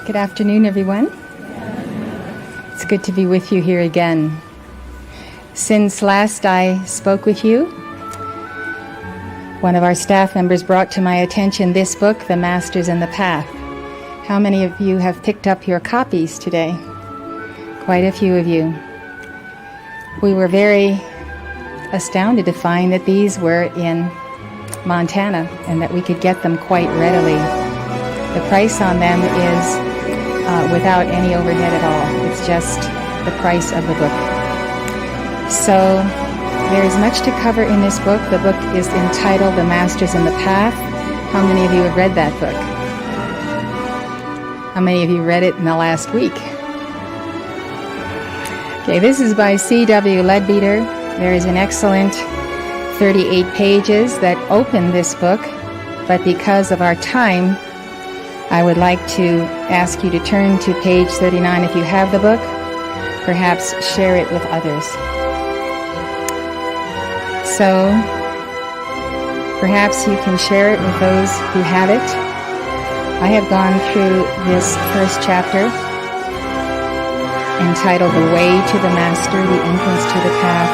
Good afternoon, everyone. It's good to be with you here again. Since last I spoke with you, one of our staff members brought to my attention this book, The Masters and the Path. How many of you have picked up your copies today? Quite a few of you. We were very astounded to find that these were in Montana and that we could get them quite readily. The price on them is without any overhead at all. It's just the price of the book. So there is much to cover in this book. The book is entitled The Masters and the Path. How many of you have read that book? How many of you read it in the last week? Okay, this is by C.W. Leadbeater. There is an excellent 38 pages that open this book, but because of our time, I would like to ask you to turn to page 39 if you have the book. Perhaps share it with others. So, perhaps you can share it with those who have it. I have gone through this first chapter entitled The Way to the Master, the Entrance to the Path,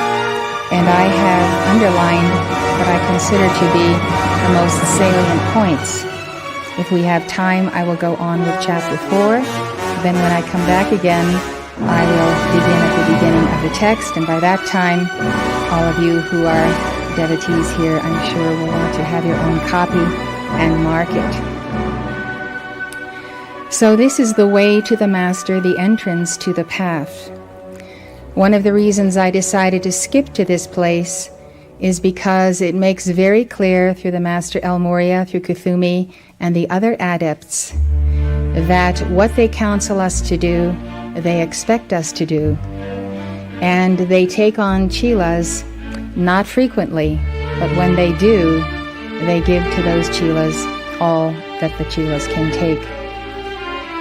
and I have underlined what I consider to be the most salient points. If we have time, I will go on with chapter 4. Then when I come back again, I will begin at the beginning of the text, and by that time, all of you who are devotees here, I'm sure will want to have your own copy and mark it. So this is the way to the Master, the entrance to the path. One of the reasons I decided to skip to this place is because it makes very clear through the Master El Morya, through Kuthumi, and the other adepts, that what they counsel us to do, they expect us to do. And they take on chelas not frequently, but when they do, they give to those chelas all that the chelas can take.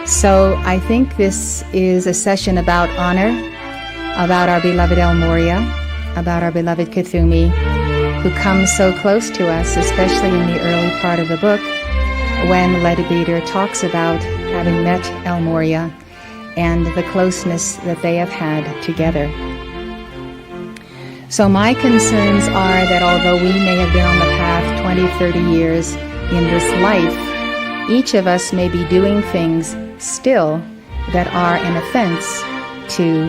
So I think this is a session about honor, about our beloved El Morya, about our beloved Kuthumi, who comes so close to us, especially in the early part of the book, when Leadbeater talks about having met El Morya and the closeness that they have had together. So my concerns are that although we may have been on the path 20, 30 years in this life, each of us may be doing things still that are an offense to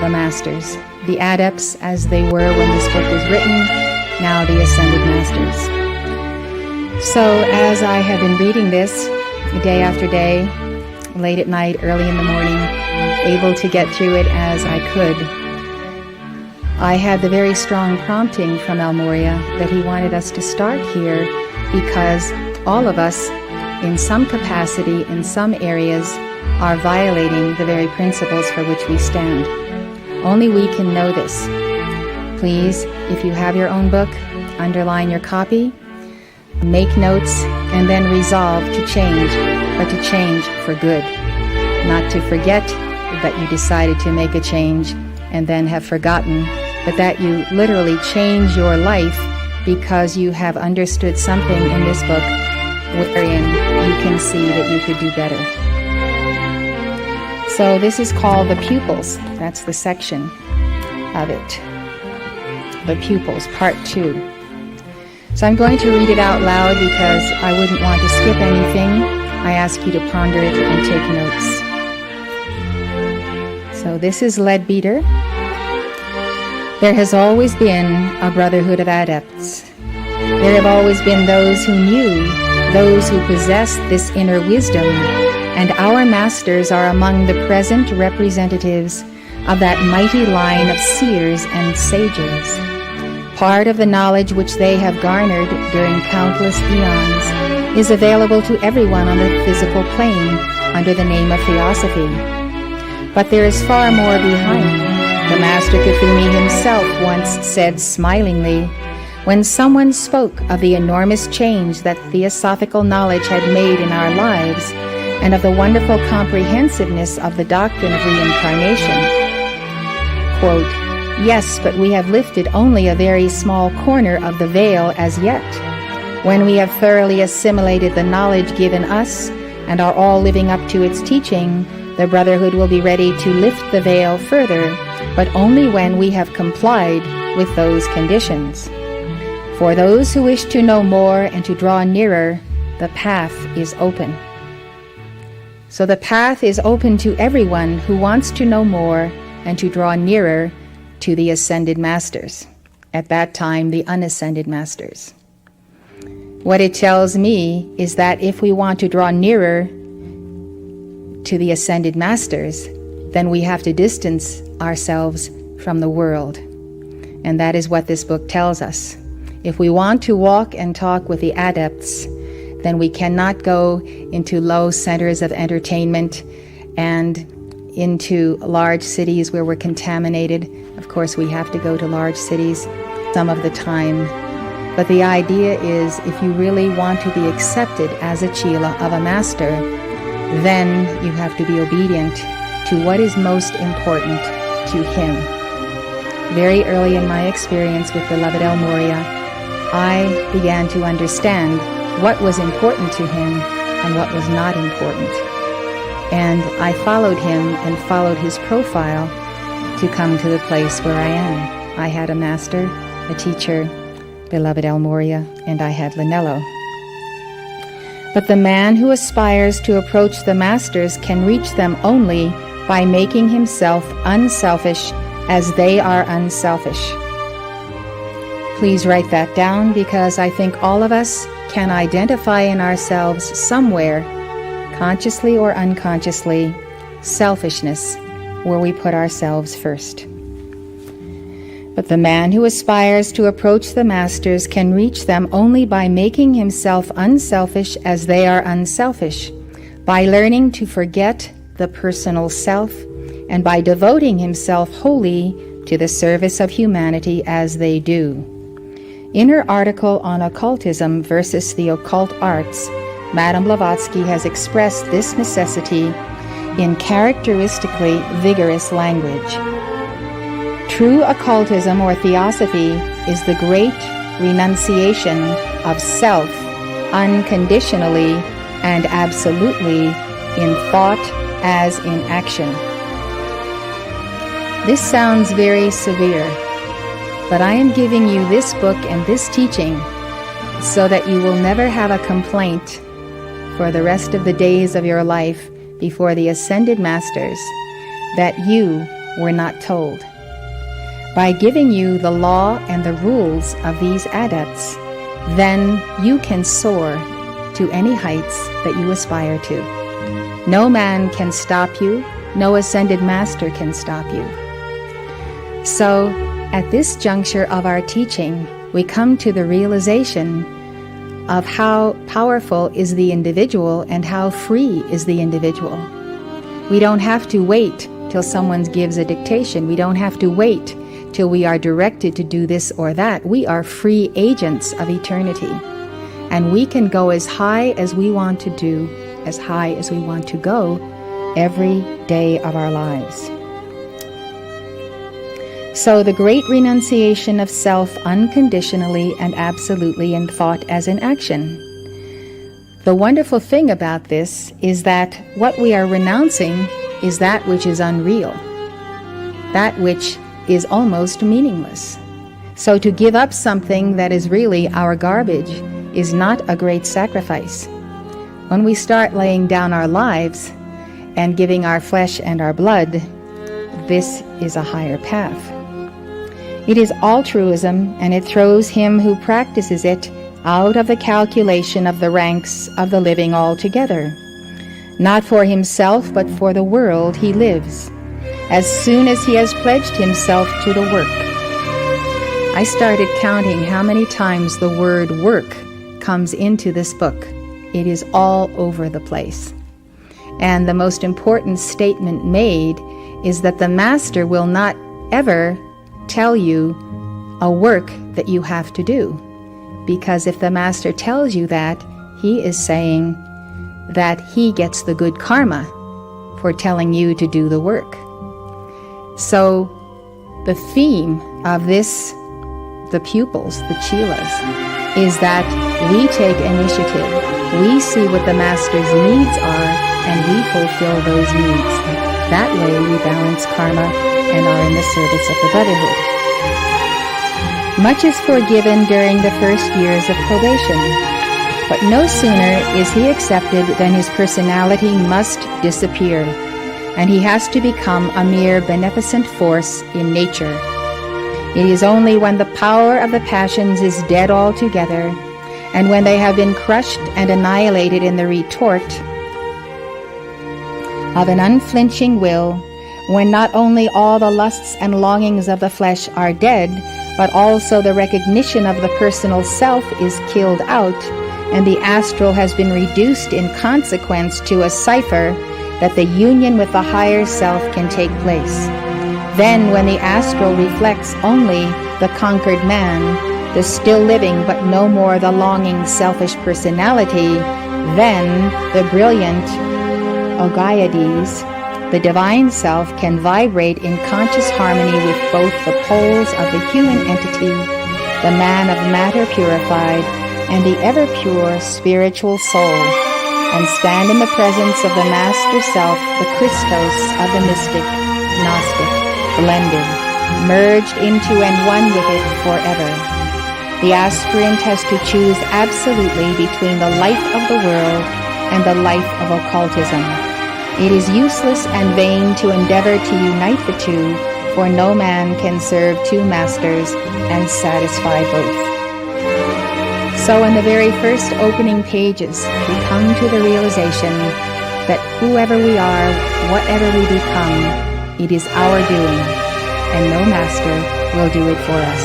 the Masters, the adepts as they were when this book was written, now the ascended Masters. So as I have been reading this day after day, late at night, early in the morning, able to get through it as I could, I had the very strong prompting from El Morya that he wanted us to start here because all of us, in some capacity, in some areas, are violating the very principles for which we stand. Only we can know this. Please, if you have your own book, underline your copy, make notes, and then resolve to change, but to change for good. Not to forget that you decided to make a change and then have forgotten, but that you literally change your life because you have understood something in this book wherein you can see that you could do better. So this is called the pupils. That's the section of it. The pupils, part 2. So I'm going to read it out loud because I wouldn't want to skip anything. I ask you to ponder it and take notes. So this is Leadbeater. There has always been a brotherhood of adepts. There have always been those who knew, those who possessed this inner wisdom, and our masters are among the present representatives of that mighty line of seers and sages. Part of the knowledge which they have garnered during countless eons is available to everyone on the physical plane under the name of theosophy. But there is far more behind. The Master Kuthumi himself once said smilingly, when someone spoke of the enormous change that theosophical knowledge had made in our lives, and of the wonderful comprehensiveness of the doctrine of reincarnation, quote, yes, but we have lifted only a very small corner of the veil as yet. When we have thoroughly assimilated the knowledge given us, and are all living up to its teaching, the Brotherhood will be ready to lift the veil further, but only when we have complied with those conditions. For those who wish to know more and to draw nearer, the path is open. So the path is open to everyone who wants to know more and to draw nearer to the Ascended Masters, at that time the Unascended Masters. What it tells me is that if we want to draw nearer to the Ascended Masters, then we have to distance ourselves from the world. And that is what this book tells us. If we want to walk and talk with the adepts, then we cannot go into low centers of entertainment and into large cities where we're contaminated. Of course, we have to go to large cities some of the time. But the idea is, if you really want to be accepted as a Chela of a master, then you have to be obedient to what is most important to him. Very early in my experience with beloved El Morya, I began to understand what was important to him and what was not important. And I followed him and followed his profile to come to the place where I am. I had a master, a teacher, beloved El Morya, and I had Lanello. But the man who aspires to approach the masters can reach them only by making himself unselfish as they are unselfish. Please write that down, because I think all of us can identify in ourselves somewhere, consciously or unconsciously, selfishness, where we put ourselves first. But the man who aspires to approach the masters can reach them only by making himself unselfish as they are unselfish, by learning to forget the personal self, and by devoting himself wholly to the service of humanity as they do. In her article on occultism versus the occult arts, Madame Blavatsky has expressed this necessity in characteristically vigorous language. True occultism or theosophy is the great renunciation of self unconditionally and absolutely in thought as in action. This sounds very severe, but I am giving you this book and this teaching so that you will never have a complaint for the rest of the days of your life before the Ascended Masters that you were not told. By giving you the law and the rules of these adepts, then you can soar to any heights that you aspire to. No man can stop you, no Ascended Master can stop you. So, at this juncture of our teaching, we come to the realization of how powerful is the individual and how free is the individual. We don't have to wait till someone gives a dictation. We don't have to wait till we are directed to do this or that. We are free agents of eternity. And we can go as high as we want to do, as high as we want to go, every day of our lives. So the great renunciation of self unconditionally and absolutely in thought as in action. The wonderful thing about this is that what we are renouncing is that which is unreal, that which is almost meaningless. So to give up something that is really our garbage is not a great sacrifice. When we start laying down our lives and giving our flesh and our blood, this is a higher path. It is altruism, and it throws him who practices it out of the calculation of the ranks of the living altogether. Not for himself, but for the world he lives, as soon as he has pledged himself to the work. I started counting how many times the word work comes into this book. It is all over the place. And the most important statement made is that the Master will not ever tell you a work that you have to do. Because if the Master tells you that, he is saying that he gets the good karma for telling you to do the work. So the theme of this, the pupils, the chelas, is that we take initiative We see what the Master's needs are, and we fulfill those needs. That way we balance karma and are in the service of the Brotherhood. Much is forgiven during the first years of probation, but no sooner is he accepted than his personality must disappear, and he has to become a mere beneficent force in nature. It is only when the power of the passions is dead altogether, and when they have been crushed and annihilated in the retort of an unflinching will, when not only all the lusts and longings of the flesh are dead, but also the recognition of the personal self is killed out, and the astral has been reduced in consequence to a cipher, that the union with the higher self can take place. Then, when the astral reflects only the conquered man, the still living but no more the longing selfish personality, then the brilliant Ogaiades, the divine self, can vibrate in conscious harmony with both the poles of the human entity, the man of matter purified, and the ever-pure spiritual soul, and stand in the presence of the Master Self, the Christos of the mystic, Gnostic, blended, merged into and one with it forever. The aspirant has to choose absolutely between the life of the world and the life of occultism. It is useless and vain to endeavor to unite the two, for no man can serve two masters and satisfy both. So in the very first opening pages, we come to the realization that whoever we are, whatever we become, it is our doing, and no master will do it for us.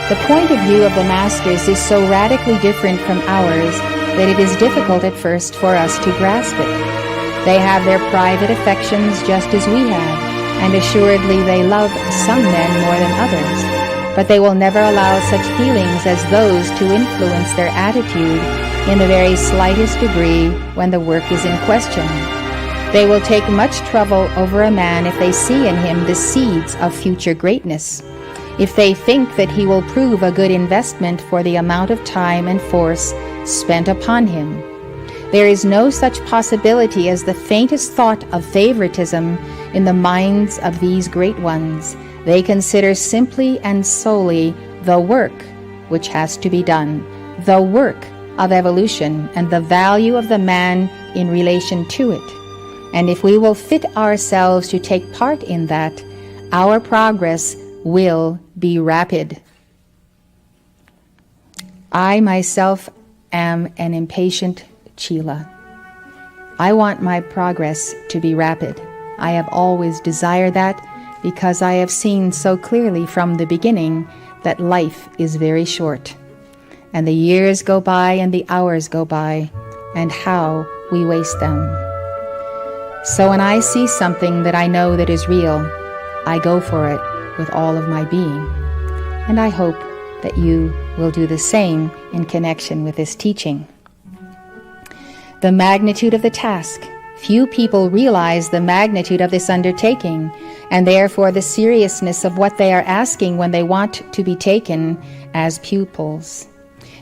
The point of view of the masters is so radically different from ours that it is difficult at first for us to grasp it. They have their private affections just as we have, and assuredly they love some men more than others, but they will never allow such feelings as those to influence their attitude in the very slightest degree when the work is in question. They will take much trouble over a man if they see in him the seeds of future greatness, if they think that he will prove a good investment for the amount of time and force spent upon him. There is no such possibility as the faintest thought of favoritism in the minds of these great ones. They consider simply and solely the work which has to be done, the work of evolution, and the value of the man in relation to it. And if we will fit ourselves to take part in that, our progress will be rapid. I myself am an impatient Chela. I want my progress to be rapid. I have always desired that because I have seen so clearly from the beginning that life is very short. And the years go by and the hours go by, and how we waste them. So when I see something that I know that is real, I go for it with all of my being. And I hope that you will do the same in connection with this teaching. The magnitude of the task. Few people realize the magnitude of this undertaking, and therefore the seriousness of what they are asking when they want to be taken as pupils.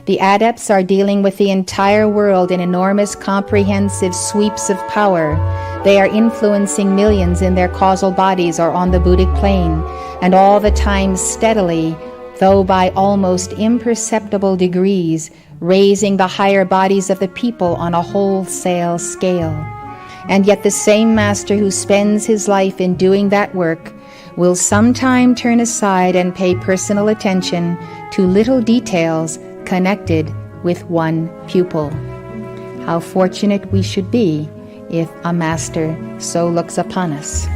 The adepts are dealing with the entire world in enormous comprehensive sweeps of power. They are influencing millions in their causal bodies or on the Buddhic plane, and all the time steadily, though by almost imperceptible degrees, raising the higher bodies of the people on a wholesale scale. And yet the same master who spends his life in doing that work will sometime turn aside and pay personal attention to little details connected with one pupil. How fortunate we should be if a master so looks upon us.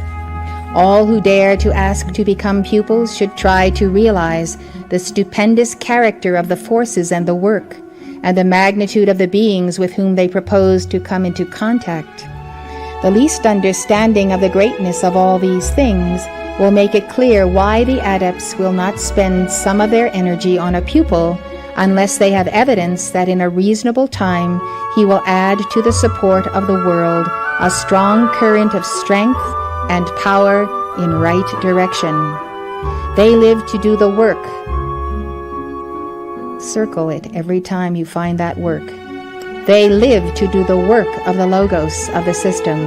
All who dare to ask to become pupils should try to realize the stupendous character of the forces and the work, and the magnitude of the beings with whom they propose to come into contact. The least understanding of the greatness of all these things will make it clear why the adepts will not spend some of their energy on a pupil unless they have evidence that in a reasonable time he will add to the support of the world a strong current of strength and power in right direction. They live to do the work Circle it every time you find that work. They live to do the work of the logos of the system,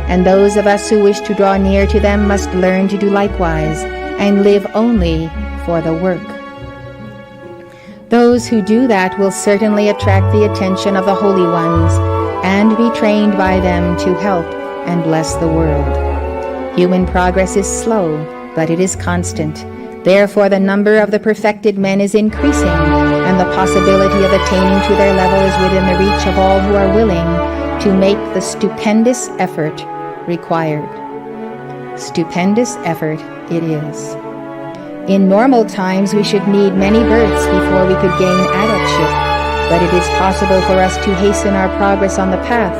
and those of us who wish to draw near to them must learn to do likewise, and live only for the work. Those who do that will certainly attract the attention of the holy ones, and be trained by them to help and bless the world. Human progress is slow, but it is constant. Therefore, the number of the perfected men is increasing, and the possibility of attaining to their level is within the reach of all who are willing to make the stupendous effort required. Stupendous effort it is. In normal times, we should need many births before we could gain adultship, but it is possible for us to hasten our progress on the path,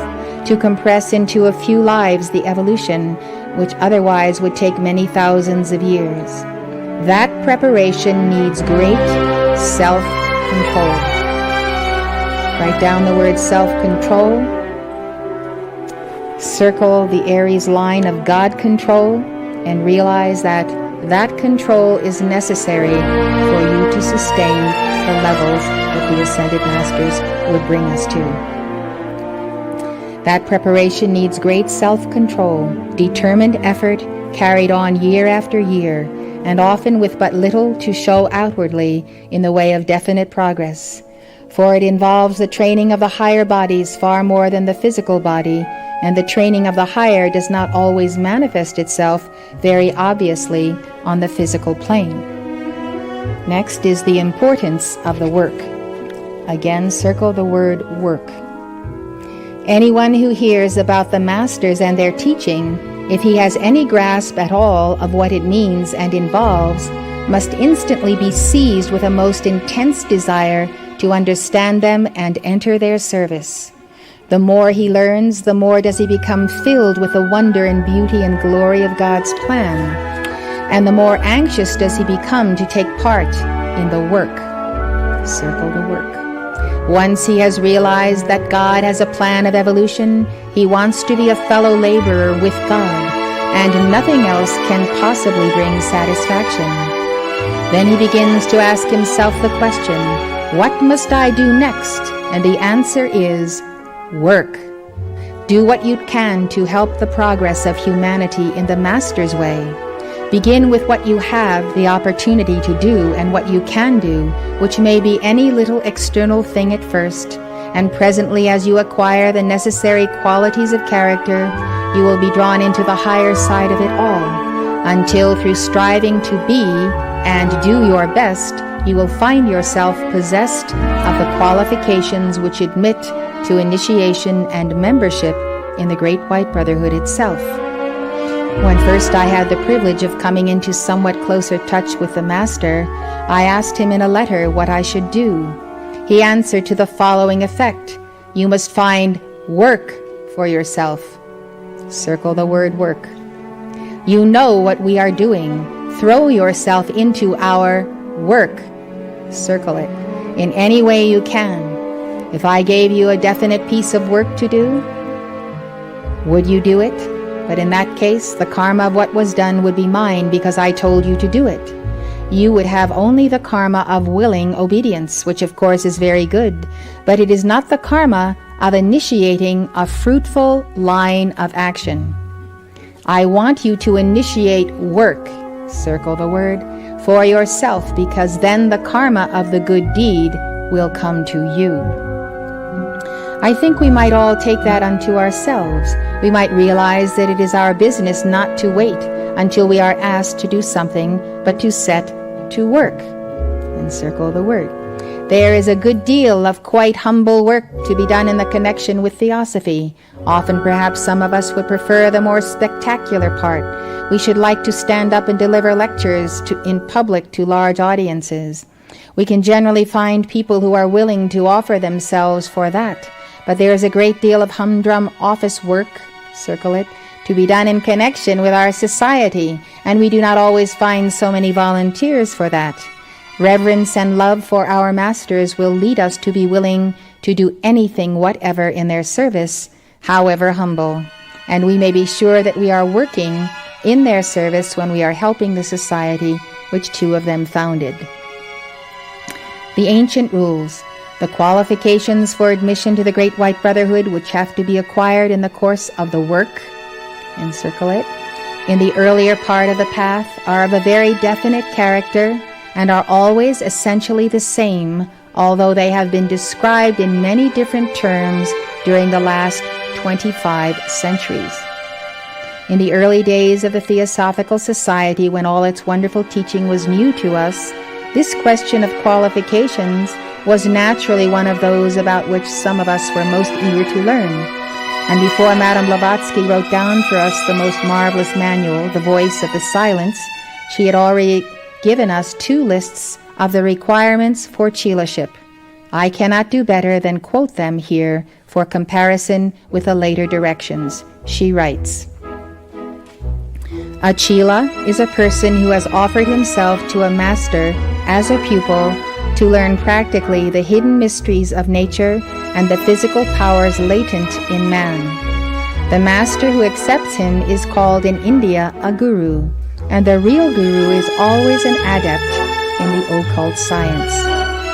to compress into a few lives the evolution, which otherwise would take many thousands of years. That preparation needs great self-control. Write down the word self-control. Circle the Aries line of God control, and realize that that control is necessary for you to sustain the levels that the Ascended Masters would bring us to. That preparation needs great self-control, determined effort carried on year after year, and often with but little to show outwardly in the way of definite progress. For it involves the training of the higher bodies far more than the physical body, and the training of the higher does not always manifest itself very obviously on the physical plane. Next is the importance of the work. Again, circle the word work. Anyone who hears about the Masters and their teaching, if he has any grasp at all of what it means and involves, must instantly be seized with a most intense desire to understand them and enter their service. The more he learns, the more does he become filled with the wonder and beauty and glory of God's plan, and the more anxious does he become to take part in the work. Circle the work. Once he has realized that God has a plan of evolution, he wants to be a fellow laborer with God, and nothing else can possibly bring satisfaction. Then he begins to ask himself the question, what must I do next? And the answer is, work. Do what you can to help the progress of humanity in the Master's way. Begin with what you have the opportunity to do and what you can do, which may be any little external thing at first, and presently as you acquire the necessary qualities of character, you will be drawn into the higher side of it all, until through striving to be and do your best, you will find yourself possessed of the qualifications which admit to initiation and membership in the Great White Brotherhood itself. When first I had the privilege of coming into somewhat closer touch with the Master, I asked him in a letter what I should do. He answered to the following effect, you must find work for yourself. Circle the word work. You know what we are doing. Throw yourself into our work. Circle it in any way you can. If I gave you a definite piece of work to do, would you do it? But in that case, the karma of what was done would be mine because I told you to do it. You would have only the karma of willing obedience, which of course is very good, but it is not the karma of initiating a fruitful line of action. I want you to initiate work, circle the word, for yourself, because then the karma of the good deed will come to you. I think we might all take that unto ourselves. We might realize that it is our business not to wait until we are asked to do something, but to set to work. And circle the word. There is a good deal of quite humble work to be done in the connection with Theosophy. Often perhaps some of us would prefer the more spectacular part. We should like to stand up and deliver lectures in public to large audiences. We can generally find people who are willing to offer themselves for that. But there is a great deal of humdrum office work, circle it, to be done in connection with our society, and we do not always find so many volunteers for that. Reverence and love for our Masters will lead us to be willing to do anything whatever in their service, however humble, and we may be sure that we are working in their service when we are helping the society which two of them founded. The ancient rules, the qualifications for admission to the Great White Brotherhood, which have to be acquired in the course of the work, encircle it, in the earlier part of the path, are of a very definite character and are always essentially the same, although they have been described in many different terms during the last 25 centuries. In the early days of the Theosophical Society, when all its wonderful teaching was new to us, this question of qualifications was naturally one of those about which some of us were most eager to learn. And before Madame Blavatsky wrote down for us the most marvelous manual, The Voice of the Silence, she had already given us 2 lists of the requirements for chelaship. I cannot do better than quote them here for comparison with the later directions. She writes, "A chela is a person who has offered himself to a master as a pupil to learn practically the hidden mysteries of nature and the physical powers latent in man. The master who accepts him is called in India a guru, and the real guru is always an adept in the occult science,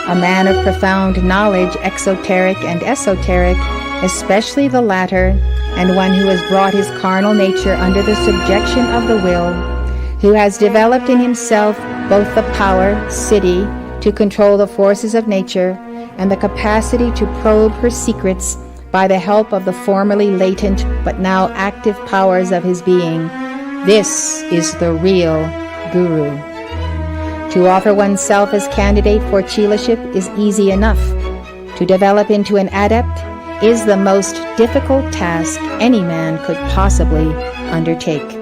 a man of profound knowledge, exoteric and esoteric, especially the latter, and one who has brought his carnal nature under the subjection of the will, who has developed in himself both the power, siddhi, to control the forces of nature, and the capacity to probe her secrets by the help of the formerly latent but now active powers of his being. This is the real guru. To offer oneself as candidate for chelaship is easy enough. To develop into an adept is the most difficult task any man could possibly undertake.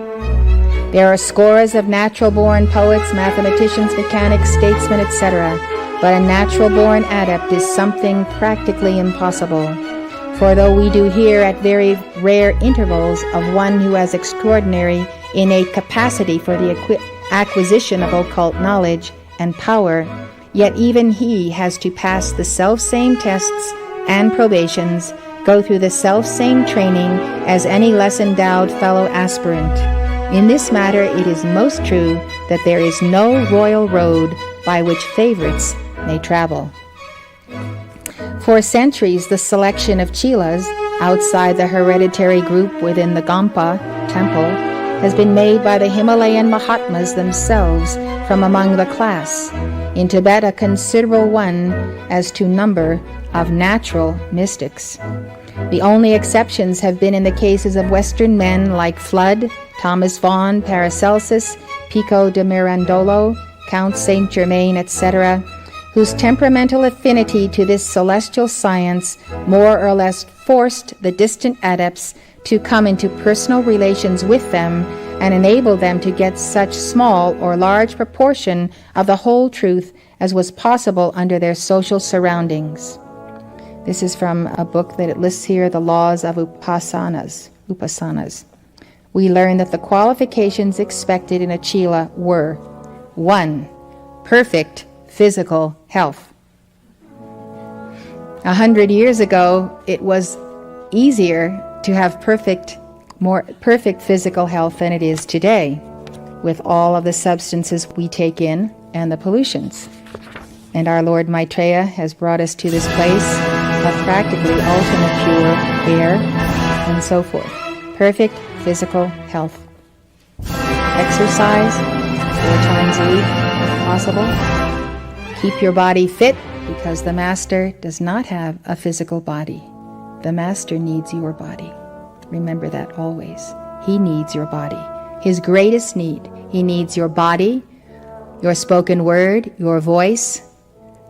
There are scores of natural-born poets, mathematicians, mechanics, statesmen, etc., but a natural-born adept is something practically impossible. For though we do hear at very rare intervals of one who has extraordinary innate capacity for the acquisition of occult knowledge and power, yet even he has to pass the self-same tests and probations, go through the self-same training as any less endowed fellow aspirant. In this matter, it is most true that there is no royal road by which favorites may travel. For centuries, the selection of chelas outside the hereditary group within the Gampa temple has been made by the Himalayan Mahatmas themselves from among the class. In Tibet, a considerable one as to number of natural mystics. The only exceptions have been in the cases of Western men like Flood, Thomas Vaughan, Paracelsus, Pico de Mirandolo, Count Saint Germain, etc., whose temperamental affinity to this celestial science more or less forced the distant adepts to come into personal relations with them and enable them to get such small or large proportion of the whole truth as was possible under their social surroundings. This is from a book that it lists here, The Laws of Upasanas. We learn that the qualifications expected in a chela were: 1. Perfect physical health. 100 years ago, it was easier to have more perfect physical health than it is today, with all of the substances we take in and the pollutions. And our Lord Maitreya has brought us to this place of practically ultimate pure air and so forth. Perfect physical health. Exercise 4 times a week if possible. Keep your body fit, because the Master does not have a physical body. The Master needs your body. Remember that always. He needs your body. His greatest need. He needs your body, your spoken word, your voice,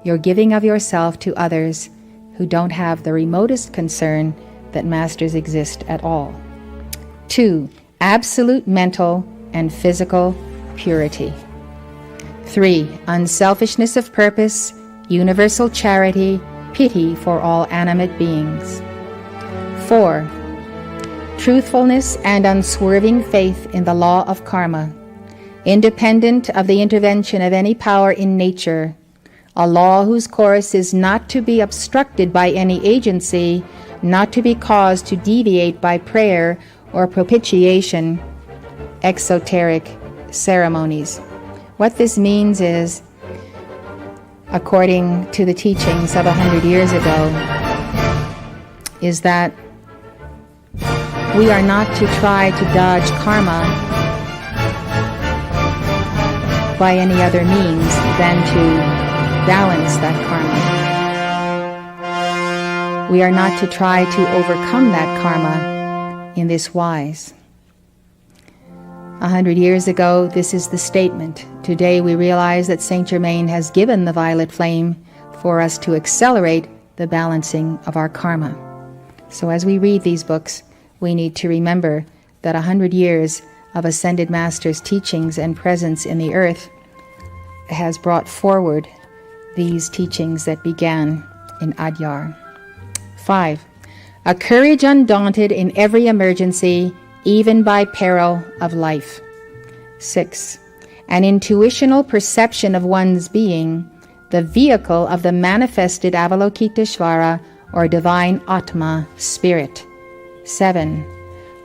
your giving of yourself to others who don't have the remotest concern that Masters exist at all. 2. Absolute mental and physical purity. 3. Unselfishness of purpose, universal charity, pity for all animate beings. 4. Truthfulness and unswerving faith in the law of karma, independent of the intervention of any power in nature, a law whose course is not to be obstructed by any agency, not to be caused to deviate by prayer or propitiation, exoteric ceremonies. What this means is according to the teachings of 100 years ago, is that we are not to try to dodge karma by any other means than to balance that karma. We are not to try to overcome that karma in this wise. 100 years ago, this is the statement. Today we realize that Saint Germain has given the violet flame for us to accelerate the balancing of our karma. So as we read these books, we need to remember that 100 years of Ascended Masters' teachings and presence in the earth has brought forward these teachings that began in Adyar. 5. A courage undaunted in every emergency, even by peril of life. 6. An intuitional perception of one's being, the vehicle of the manifested Avalokiteshvara or divine Atma spirit. 7.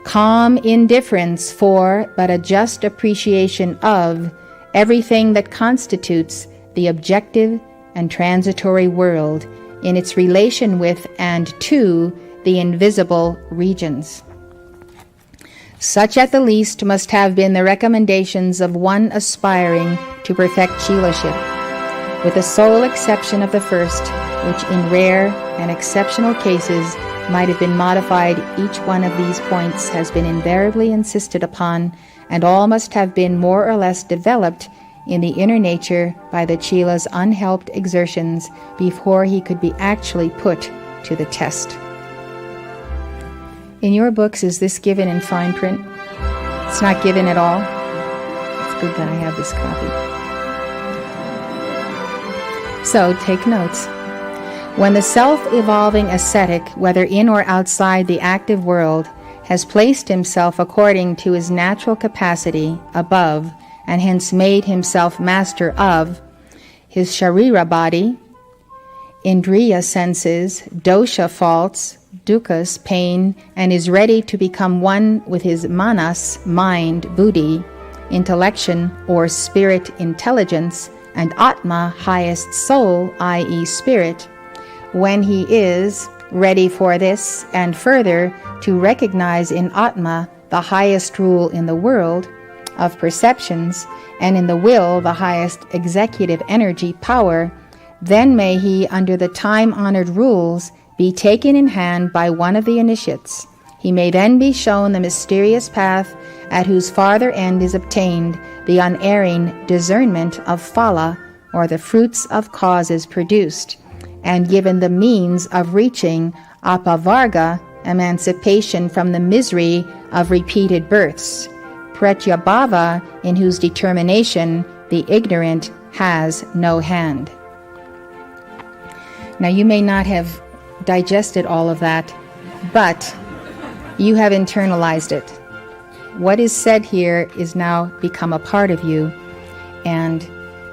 Calm indifference for, but a just appreciation of, everything that constitutes the objective and transitory world in its relation with and to the invisible regions. Such at the least must have been the recommendations of one aspiring to perfect Chilaship, with the sole exception of the first, which in rare and exceptional cases might have been modified. Each one of these points has been invariably insisted upon, and all must have been more or less developed in the inner nature by the Chila's unhelped exertions before he could be actually put to the test. In your books, is this given in fine print? It's not given at all? It's good that I have this copy. So, take notes. When the self-evolving ascetic, whether in or outside the active world, has placed himself according to his natural capacity above, and hence made himself master of, his sharira body, indriya senses, dosha faults, dukkha's pain, and is ready to become one with his manas, mind, buddhi, intellection or spirit intelligence, and atma, highest soul, i.e. spirit, when he is ready for this, and further to recognize in atma the highest rule in the world of perceptions, and in the will the highest executive energy power, then may he, under the time-honored rules, be taken in hand by one of the initiates. He may then be shown the mysterious path at whose farther end is obtained the unerring discernment of phala, or the fruits of causes produced, and given the means of reaching apavarga, emancipation from the misery of repeated births, pratyabhava, in whose determination the ignorant has no hand. Now you may not have digested all of that, but you have internalized it. What is said here is now become a part of you, and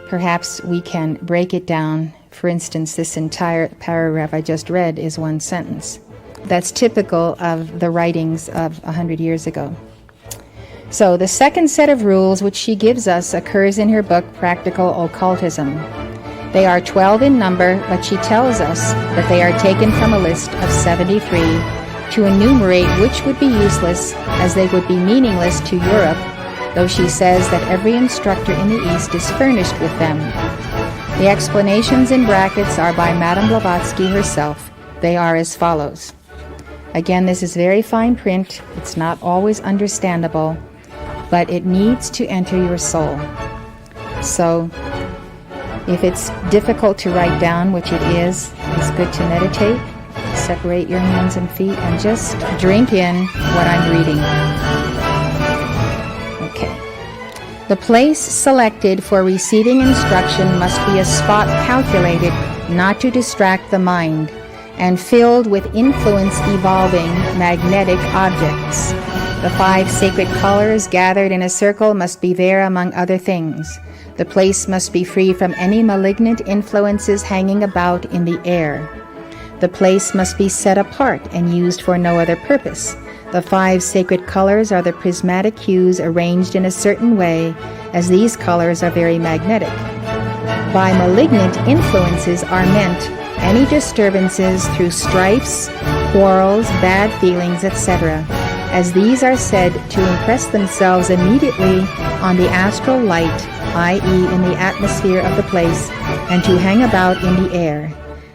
perhaps we can break it down. For instance, this entire paragraph I just read is one sentence. That's typical of the writings of 100 years ago. So the second set of rules which she gives us occurs in her book, Practical Occultism. They are 12 in number, but she tells us that they are taken from a list of 73 to enumerate which would be useless, as they would be meaningless to Europe, though she says that every instructor in the East is furnished with them. The explanations in brackets are by Madame Blavatsky herself. They are as follows. Again, this is very fine print. It's not always understandable, but it needs to enter your soul. So, if it's difficult to write down, which it is, it's good to meditate, separate your hands and feet, and just drink in what I'm reading. Okay. The place selected for receiving instruction must be a spot calculated not to distract the mind, and filled with influence-evolving magnetic objects. The 5 sacred colors gathered in a circle must be there among other things. The place must be free from any malignant influences hanging about in the air. The place must be set apart and used for no other purpose. The 5 sacred colors are the prismatic hues arranged in a certain way, as these colors are very magnetic. By malignant influences are meant any disturbances through strifes, quarrels, bad feelings, etc., as these are said to impress themselves immediately on the astral light, i.e. in the atmosphere of the place, and to hang about in the air.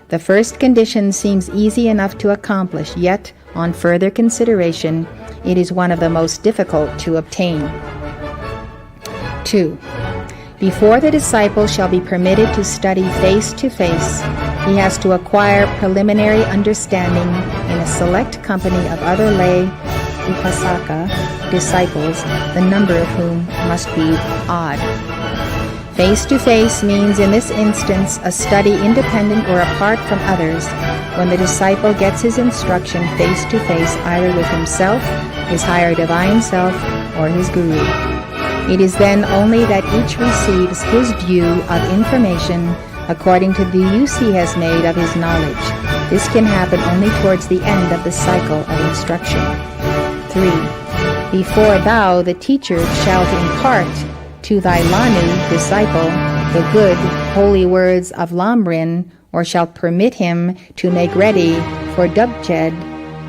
The first condition seems easy enough to accomplish, yet, on further consideration, it is one of the most difficult to obtain. 2. Before the disciple shall be permitted to study face to face, he has to acquire preliminary understanding in a select company of other lay upasaka disciples, the number of whom must be odd. Face to face means in this instance a study independent or apart from others, when the disciple gets his instruction face to face either with himself, his higher divine self, or his guru. It is then only that each receives his due of information according to the use he has made of his knowledge. This can happen only towards the end of the cycle of instruction. 3. Before thou, the teacher, shalt impart to thy Lanu disciple the good, holy words of Lamrin, or shalt permit him to make ready for Dubjed,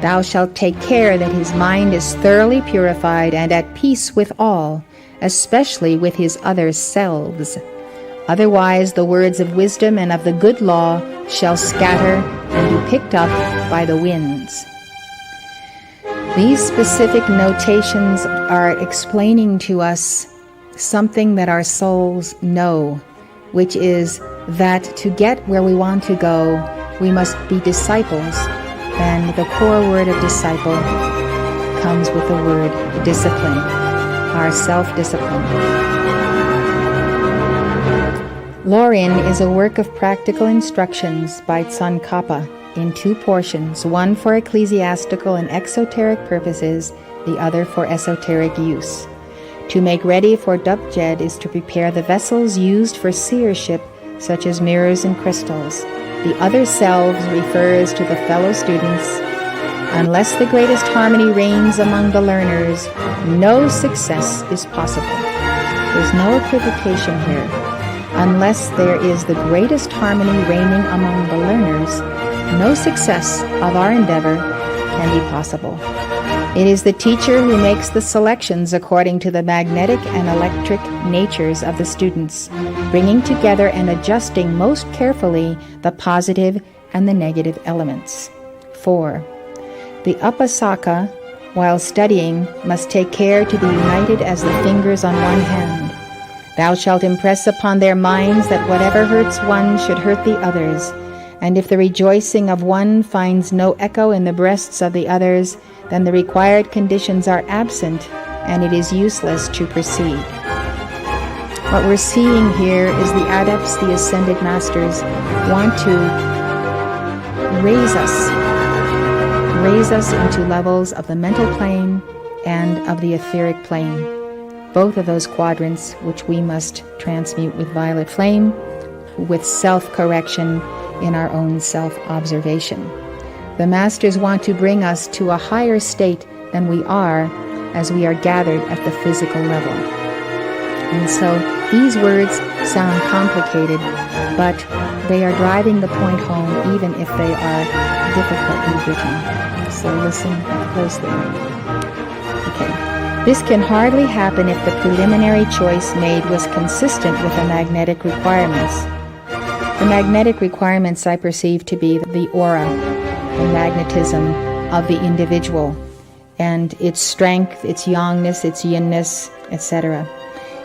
thou shalt take care that his mind is thoroughly purified and at peace with all, especially with his other selves. Otherwise the words of wisdom and of the good law shall scatter and be picked up by the winds. These specific notations are explaining to us something that our souls know, which is that to get where we want to go, we must be disciples, and the core word of disciple comes with the word discipline, our self-discipline. Lorin is a work of practical instructions by Tsongkhapa in 2 portions, one for ecclesiastical and exoteric purposes, the other for esoteric use. To make ready for Dubjed is to prepare the vessels used for seership, such as mirrors and crystals. The other selves refers to the fellow students. Unless the greatest harmony reigns among the learners, no success is possible. There's no equivocation here. Unless there is the greatest harmony reigning among the learners, no success of our endeavor can be possible. It is the teacher who makes the selections according to the magnetic and electric natures of the students, bringing together and adjusting most carefully the positive and the negative elements. 4. The upasaka, while studying, must take care to be united as the fingers on one hand. Thou shalt impress upon their minds that whatever hurts one should hurt the others, and if the rejoicing of one finds no echo in the breasts of the others, then the required conditions are absent, and it is useless to proceed. What we're seeing here is the adepts, the ascended masters, want to raise us into levels of the mental plane and of the etheric plane, both of those quadrants which we must transmute with violet flame, with self-correction in our own self-observation. The Masters want to bring us to a higher state than we are as we are gathered at the physical level. And so these words sound complicated, but they are driving the point home even if they are difficultly written. So listen closely. Okay. This can hardly happen if the preliminary choice made was consistent with the magnetic requirements. The magnetic requirements I perceive to be the aura, the magnetism of the individual, and its strength, its youngness, its yinness, etc.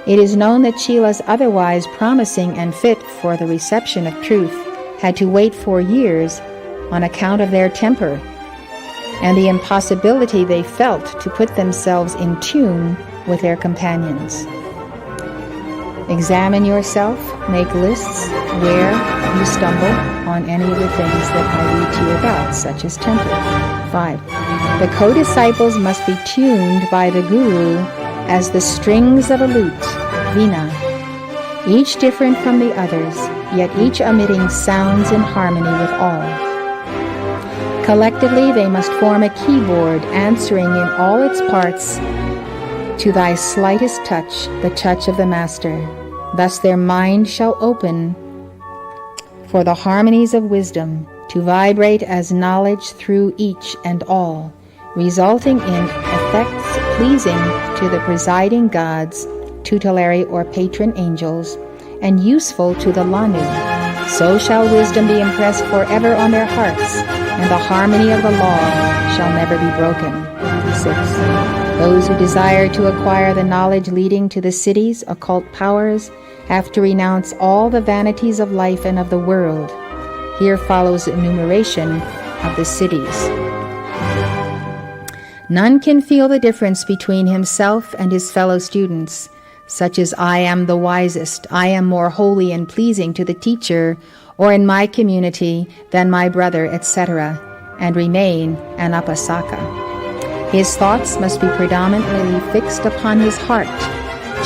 It is known that Chilas otherwise promising and fit for the reception of truth had to wait 4 years on account of their temper, and the impossibility they felt to put themselves in tune with their companions. Examine yourself, make lists where you stumble on any of the things that I read to you about, such as temper. 5. The co-disciples must be tuned by the Guru as the strings of a lute, vina, each different from the others, yet each emitting sounds in harmony with all. Collectively, they must form a keyboard answering in all its parts to thy slightest touch, the touch of the Master. Thus their mind shall open for the harmonies of wisdom to vibrate as knowledge through each and all, resulting in effects pleasing to the presiding gods, tutelary or patron angels, and useful to the Lanu. So shall wisdom be impressed forever on their hearts, and the harmony of the law shall never be broken. 6. Those who desire to acquire the knowledge leading to the cities, occult powers, have to renounce all the vanities of life and of the world. Here follows enumeration of the cities. None can feel the difference between himself and his fellow students, such as I am the wisest, I am more holy and pleasing to the teacher, or in my community than my brother, etc., and remain an Apasaka. His thoughts must be predominantly fixed upon his heart,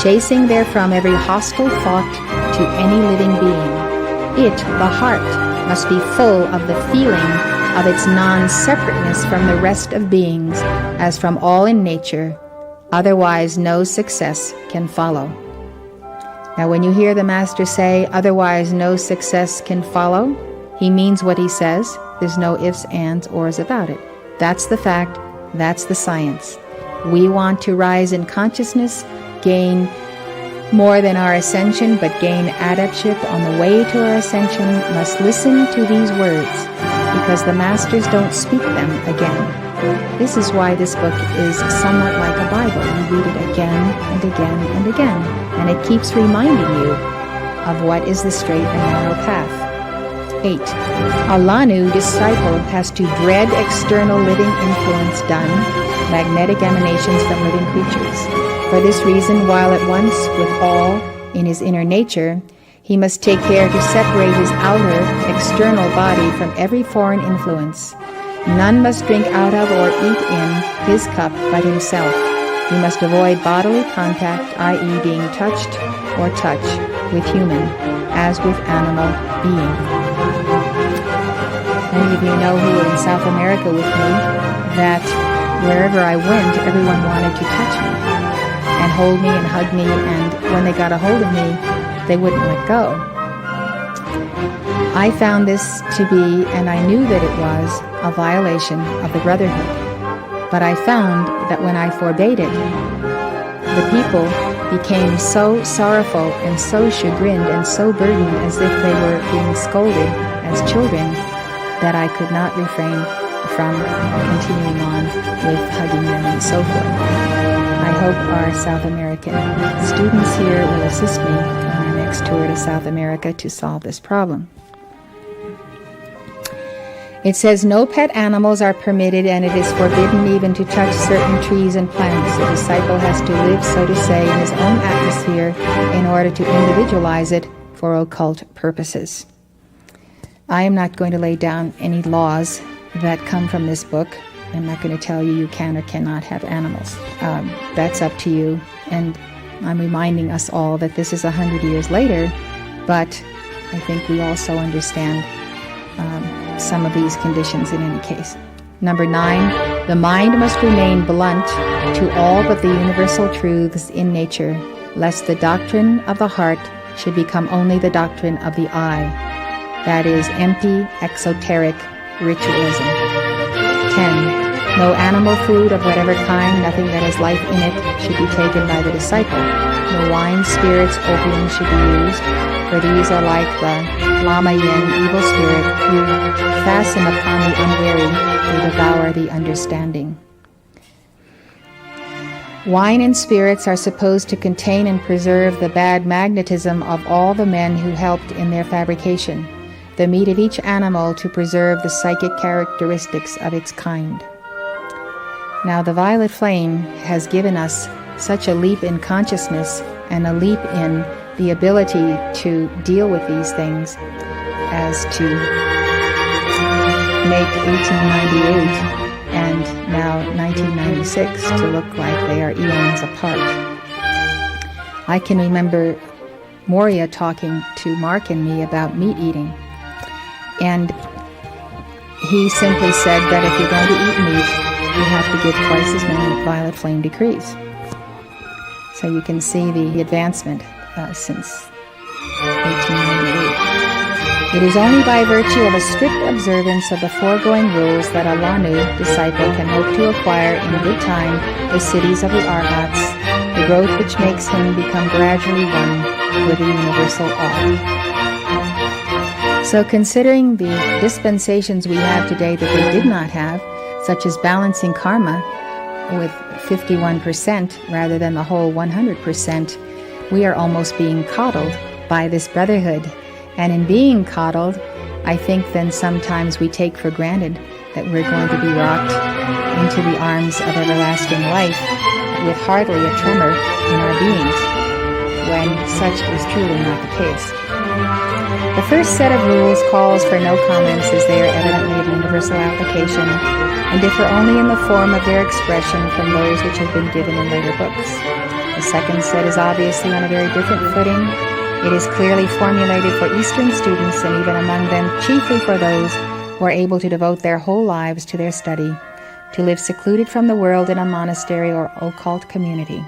chasing therefrom every hostile thought to any living being. It, the heart, must be full of the feeling of its non-separateness from the rest of beings, as from all in nature. Otherwise, no success can follow. Now, when you hear the Master say, otherwise no success can follow, he means what he says. There's no ifs, ands, ors about it. That's the fact. That's the science. We want to rise in consciousness, gain more than our ascension, but gain adeptship on the way to our ascension, must listen to these words, because the Masters don't speak them again. This is why this book is somewhat like a Bible. You read it again and again and again, and it keeps reminding you of what is the straight and narrow path. 8. A Lanu disciple has to dread external living influence done, magnetic emanations from living creatures. For this reason, while at once with all in his inner nature, he must take care to separate his outer, external body from every foreign influence. None must drink out of or eat in his cup but himself. He must avoid bodily contact, i.e. being touched or touch with human, as with animal being. Many of you know who were in South America with me that wherever I went, everyone wanted to touch me and hold me and hug me, and when they got a hold of me, they wouldn't let go. I found this to be, and I knew that it was, a violation of the brotherhood. But I found that when I forbade it, the people became so sorrowful and so chagrined and so burdened as if they were being scolded as children, that I could not refrain from continuing on with hugging them and so forth. I hope our South American students here will assist me on our next tour to South America to solve this problem. It says, no pet animals are permitted, and it is forbidden even to touch certain trees and plants. The disciple has to live, so to say, in his own atmosphere in order to individualize it for occult purposes. I am not going to lay down any laws that come from this book. I'm not going to tell you you can or cannot have animals. That's up to you. And I'm reminding us all that this is 100 years later, but I think we also understand some of these conditions in any case. Number 9, the mind must remain blunt to all but the universal truths in nature, lest the doctrine of the heart should become only the doctrine of the eye. That is empty, exoteric ritualism. 10. No animal food of whatever kind, nothing that has life in it, should be taken by the disciple. No wine, spirits, opium should be used, for these are like the lama yin, evil spirit, who fasten upon the unwary to devour the understanding. Wine and spirits are supposed to contain and preserve the bad magnetism of all the men who helped in their fabrication, the meat of each animal to preserve the psychic characteristics of its kind. Now, the violet flame has given us such a leap in consciousness and a leap in the ability to deal with these things as to make 1898 and now 1996 to look like they are eons apart. I can remember Moria talking to Mark and me about meat eating, and he simply said that if you're going to eat meat, you have to give twice as many violet flame decrees. So you can see the advancement since 1898. It is only by virtue of a strict observance of the foregoing rules that a Lanu disciple can hope to acquire in good time the cities of the Arhats, the growth which makes him become gradually one with the universal all. So considering the dispensations we have today that they did not have, such as balancing karma with 51% rather than the whole 100%, we are almost being coddled by this brotherhood. And in being coddled, I think then sometimes we take for granted that we're going to be rocked into the arms of everlasting life with hardly a tremor in our beings, when such is truly not the case. The first set of rules calls for no comments, as they are evidently of universal application and differ only in the form of their expression from those which have been given in later books. The second set is obviously on a very different footing. It is clearly formulated for Eastern students, and even among them chiefly for those who are able to devote their whole lives to their study, to live secluded from the world in a monastery or occult community.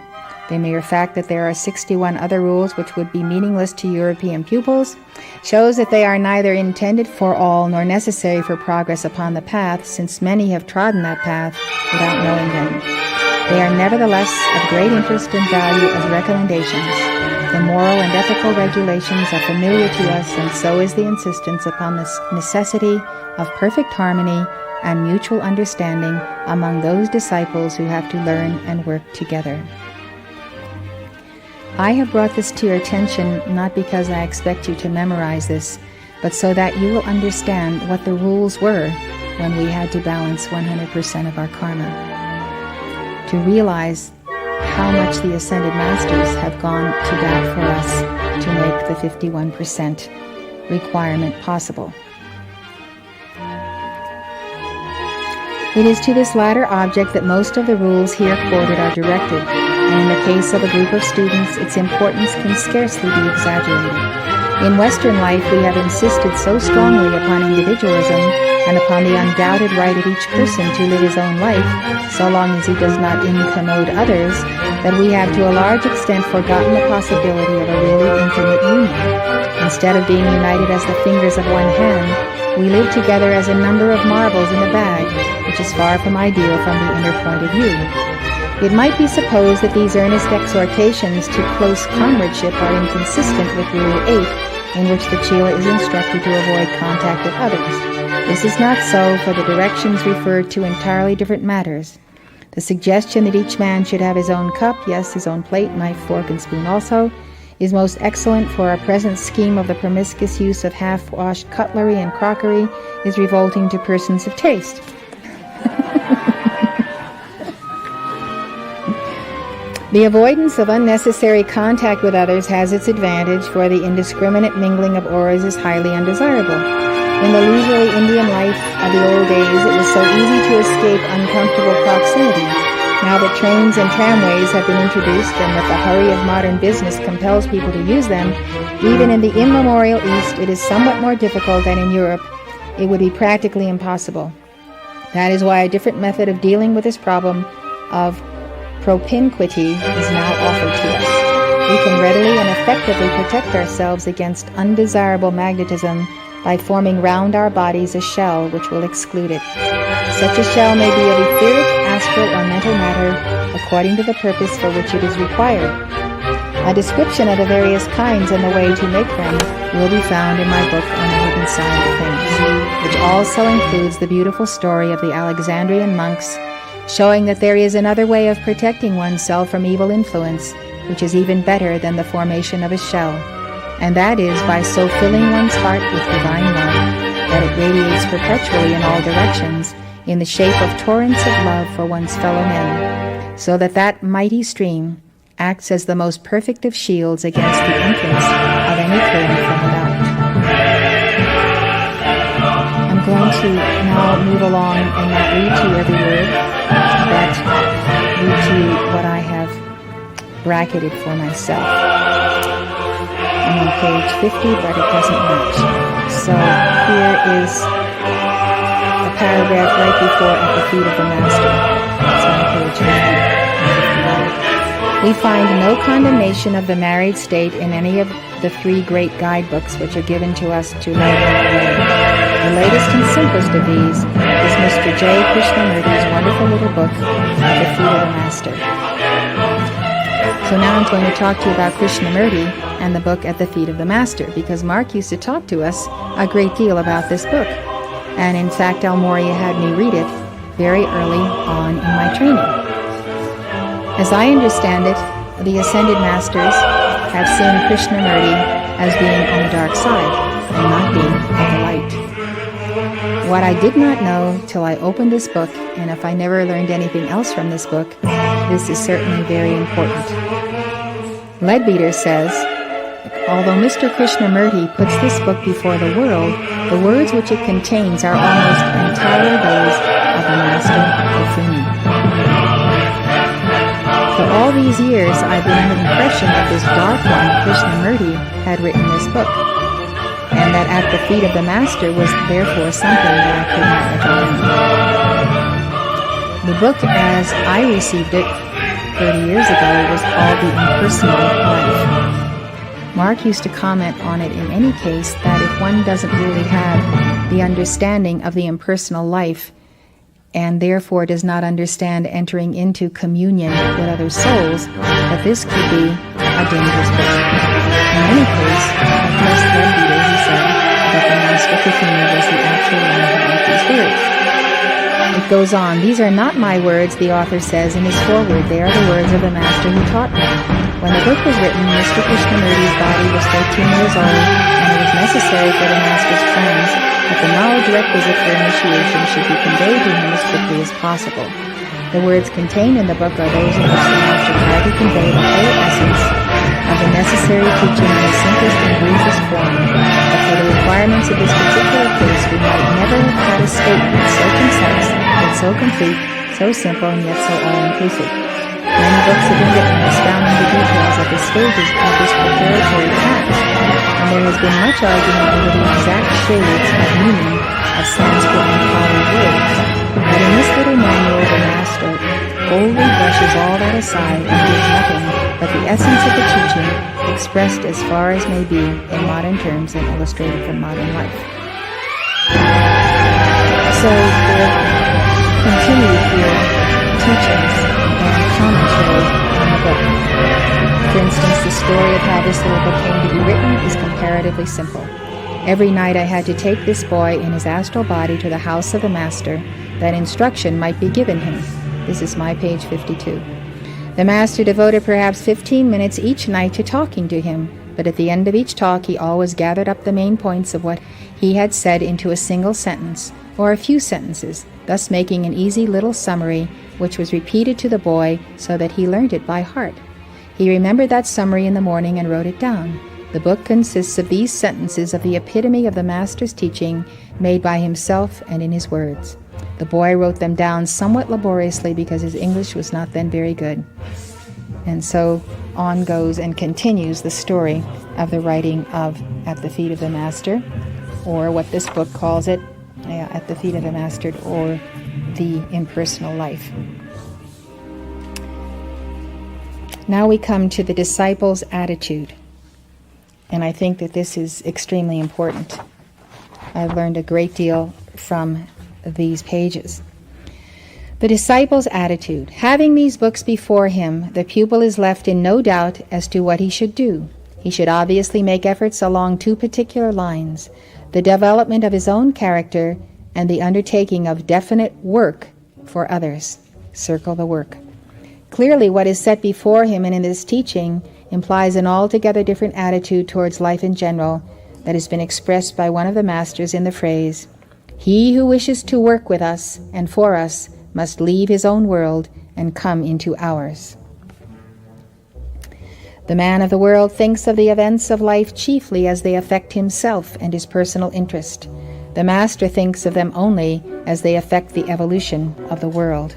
The mere fact that there are 61 other rules which would be meaningless to European pupils shows that they are neither intended for all nor necessary for progress upon the path, since many have trodden that path without knowing them. They are nevertheless of great interest and value as recommendations. The moral and ethical regulations are familiar to us, and so is the insistence upon the necessity of perfect harmony and mutual understanding among those disciples who have to learn and work together. I have brought this to your attention not because I expect you to memorize this, but so that you will understand what the rules were when we had to balance 100% of our karma. To realize how much the Ascended Masters have gone to bat for us to make the 51% requirement possible. It is to this latter object that most of the rules here quoted are directed, and in the case of a group of students, its importance can scarcely be exaggerated. In Western life, we have insisted so strongly upon individualism and upon the undoubted right of each person to live his own life, so long as he does not incommode others, that we have to a large extent forgotten the possibility of a really intimate union. Instead of being united as the fingers of one hand, we live together as a number of marbles in a bag, which is far from ideal from the inner point of view. It might be supposed that these earnest exhortations to close comradeship are inconsistent with Rule 8, in which the Chela is instructed to avoid contact with others. This is not so, for the directions refer to entirely different matters. The suggestion that each man should have his own cup, yes, his own plate, knife, fork, and spoon also, is most excellent, for our present scheme of the promiscuous use of half-washed cutlery and crockery is revolting to persons of taste. The avoidance of unnecessary contact with others has its advantage, for the indiscriminate mingling of auras is highly undesirable. In the leisurely Indian life of the old days, it was so easy to escape uncomfortable proximity. Now that trains and tramways have been introduced, and that the hurry of modern business compels people to use them, even in the immemorial East it is somewhat more difficult than in Europe. It would be practically impossible. That is why a different method of dealing with this problem of propinquity is now offered to us. We can readily and effectively protect ourselves against undesirable magnetism by forming round our bodies a shell which will exclude it. Such a shell may be of etheric, astral, or mental matter, according to the purpose for which it is required. A description of the various kinds and the way to make them will be found in my book on the hidden side of things, which also includes the beautiful story of the Alexandrian monks, showing that there is another way of protecting oneself from evil influence, which is even better than the formation of a shell, and that is by so filling one's heart with divine love that it radiates perpetually in all directions in the shape of torrents of love for one's fellow men, so that that mighty stream acts as the most perfect of shields against the entrance of any claim from without. I'm going to now move along and not read to you every word, but read to you what I have bracketed for myself. I'm on page 50, but it doesn't match. So here is a paragraph right before At the Feet of the Master. It's on page 50. We find no condemnation of the married state in any of the 3 great guidebooks which are given to us to light the way. The latest and simplest of these is Mr. J. Krishnamurti's wonderful little book, At the Feet of the Master. So now I'm going to talk to you about Krishnamurti and the book At the Feet of the Master, because Mark used to talk to us a great deal about this book. And in fact, Moria had me read it very early on in my training. As I understand it, the Ascended Masters have seen Krishnamurti as being on the dark side and not being on the light. What I did not know till I opened this book, and if I never learned anything else from this book, this is certainly very important. Leadbeater says, although Mr. Krishnamurti puts this book before the world, the words which it contains are almost entirely those of the Master Bufuni. For all these years, I've been under the impression that this dark one, Krishnamurti, had written this book, and that At the Feet of the Master was therefore something that I could not recommend. The book, as I received it 30 years ago, was called The Impersonal Life. Mark used to comment on it in any case that if one doesn't really have the understanding of the impersonal life, and therefore does not understand entering into communion with other souls, that this could be a dangerous book. In any case, of course, Leadbeater, he said that the Master Bufuni was the actual one who wrote these words. It goes on, these are not my words, the author says in his foreword, they are the words of the Master who taught me. When the book was written, Mr. Krishnamurti's body was 13 years old, and it was necessary for the Master's plans that the knowledge requisite for initiation should be conveyed to him as quickly as possible. The words contained in the book are those in which the Master tried to convey the whole essence of the necessary teaching in the simplest and briefest form, but for the requirements of this particular case we might never have had a statement so concise, yet so complete, so simple, and yet so all-inclusive. Many books have been written expounding the details at the stages of this preparatory task, and there has been much argument over the exact shades of meaning of Sanskrit and Pali words. But in this little manual, the Master boldly brushes all that aside and gives nothing but the essence of the teaching, expressed as far as may be in modern terms and illustrated from modern life. So we'll continue here teachings and commentary on the book. For instance, the story of how this little book came to be written is comparatively simple. Every night I had to take this boy in his astral body to the house of the Master, that instruction might be given him. This is my page 52. The Master devoted perhaps 15 minutes each night to talking to him, but at the end of each talk he always gathered up the main points of what he had said into a single sentence, or a few sentences, thus making an easy little summary, which was repeated to the boy so that he learned it by heart. He remembered that summary in the morning and wrote it down. The book consists of these sentences of the epitome of the Master's teaching, made by himself and in his words. The boy wrote them down somewhat laboriously because his English was not then very good. And so on goes and continues the story of the writing of At the Feet of the Master, or what this book calls it, At the Feet of the Master, or The Impersonal Life. Now we come to the disciple's attitude. And I think that this is extremely important. I've learned a great deal from these pages. The disciple's attitude. Having these books before him, the pupil is left in no doubt as to what he should do. He should obviously make efforts along 2 particular lines: the development of his own character and the undertaking of definite work for others. Circle the work. Clearly, what is set before him and in this teaching implies an altogether different attitude towards life in general that has been expressed by one of the Masters in the phrase, "He who wishes to work with us and for us must leave his own world and come into ours." The man of the world thinks of the events of life chiefly as they affect himself and his personal interest. The Master thinks of them only as they affect the evolution of the world.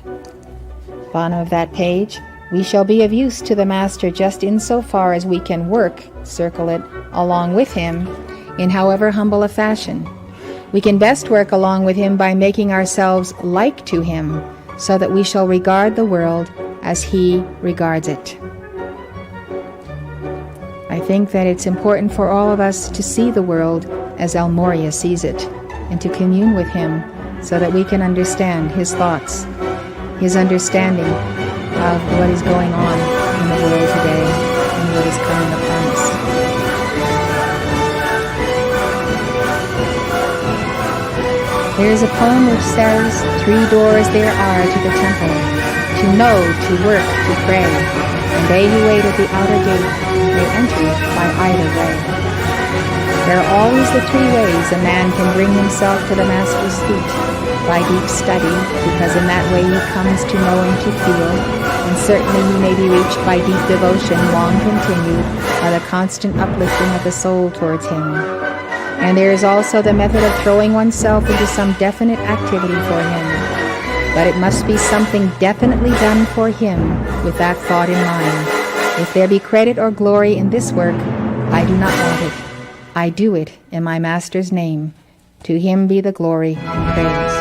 Bottom of that page, we shall be of use to the Master just insofar as we can work, circle it, along with him, in however humble a fashion. We can best work along with him by making ourselves like to him, so that we shall regard the world as he regards it. I think that it's important for all of us to see the world as El Moria sees it, and to commune with him so that we can understand his thoughts, his understanding of what is going on in the world today and what is coming upon us. There is a poem which says, 3 doors there are to the temple, to know, to work, to pray, and they who wait at the outer gate may enter by either way. There are always the 3 ways a man can bring himself to the Master's feet: by deep study, because in that way he comes to know and to feel, and certainly he may be reached by deep devotion, long continued, by the constant uplifting of the soul towards him. And there is also the method of throwing oneself into some definite activity for him. But it must be something definitely done for him with that thought in mind. If there be credit or glory in this work, I do not want it. I do it in my Master's name. To him be the glory and praise.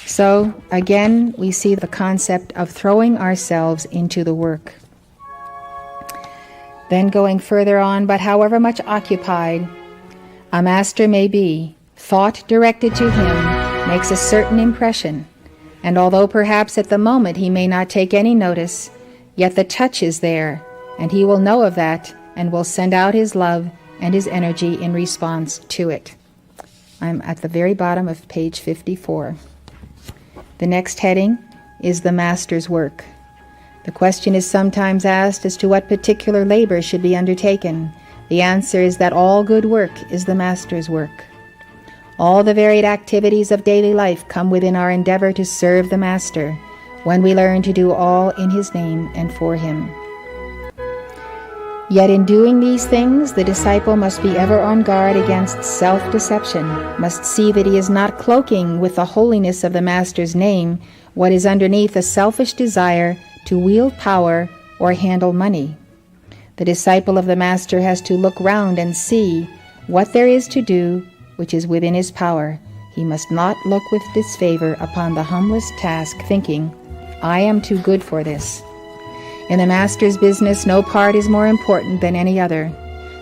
So, again, we see the concept of throwing ourselves into the work. Then going further on, but however much occupied a master may be, thought directed to him makes a certain impression, and although perhaps at the moment he may not take any notice, yet the touch is there, and he will know of that and will send out his love and his energy in response to it. I'm at the very bottom of page 54. The next heading is the Master's work. The question is sometimes asked as to what particular labor should be undertaken. The answer is that all good work is the Master's work. All the varied activities of daily life come within our endeavor to serve the Master, when we learn to do all in his name and for him. Yet in doing these things, the disciple must be ever on guard against self-deception, must see that he is not cloaking with the holiness of the Master's name what is underneath a selfish desire to wield power or handle money. The disciple of the Master has to look round and see what there is to do which is within his power. He must not look with disfavor upon the humblest task, thinking, I am too good for this. In the Master's business, no part is more important than any other,